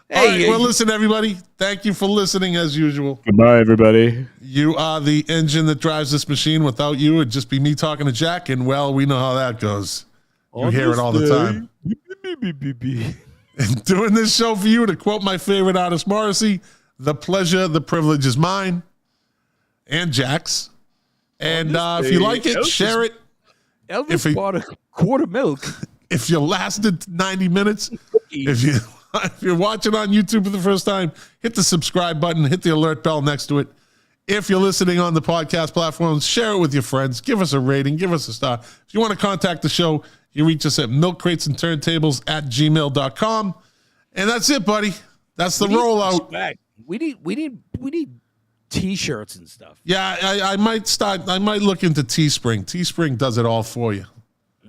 Hey, All right, well, listen, everybody. Thank you for listening, as usual. Goodbye, everybody. You are the engine that drives this machine. Without you, it'd just be me talking to Jack, and, well, we know how that goes. You hear it all the time. And doing this show for you, to quote my favorite artist, Morrissey, the pleasure, the privilege is mine and Jack's. And if you like it, share it. Elvis bought a quart of milk. If you lasted 90 minutes, if you're watching on YouTube for the first time, hit the subscribe button, hit the alert bell next to it. If you're listening on the podcast platforms, share it with your friends. Give us a rating. Give us a star. If you want to contact the show, you reach us at milkcratesandturntables@gmail.com. And that's it, buddy. That's the rollout. We need T-shirts and stuff. Yeah, I might look into Teespring. Teespring does it all for you.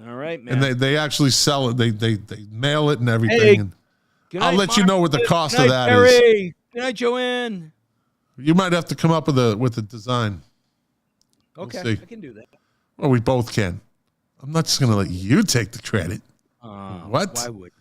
All right, man. And they actually sell it. They mail it and everything. Hey, And good I'll night, let you know what the Mark. cost Good of night, that is. Terry. Good night, Joanne. You might have to come up with a design. Okay, see. I can do that. Well, we both can. I'm not just going to let you take the credit. What? Why would?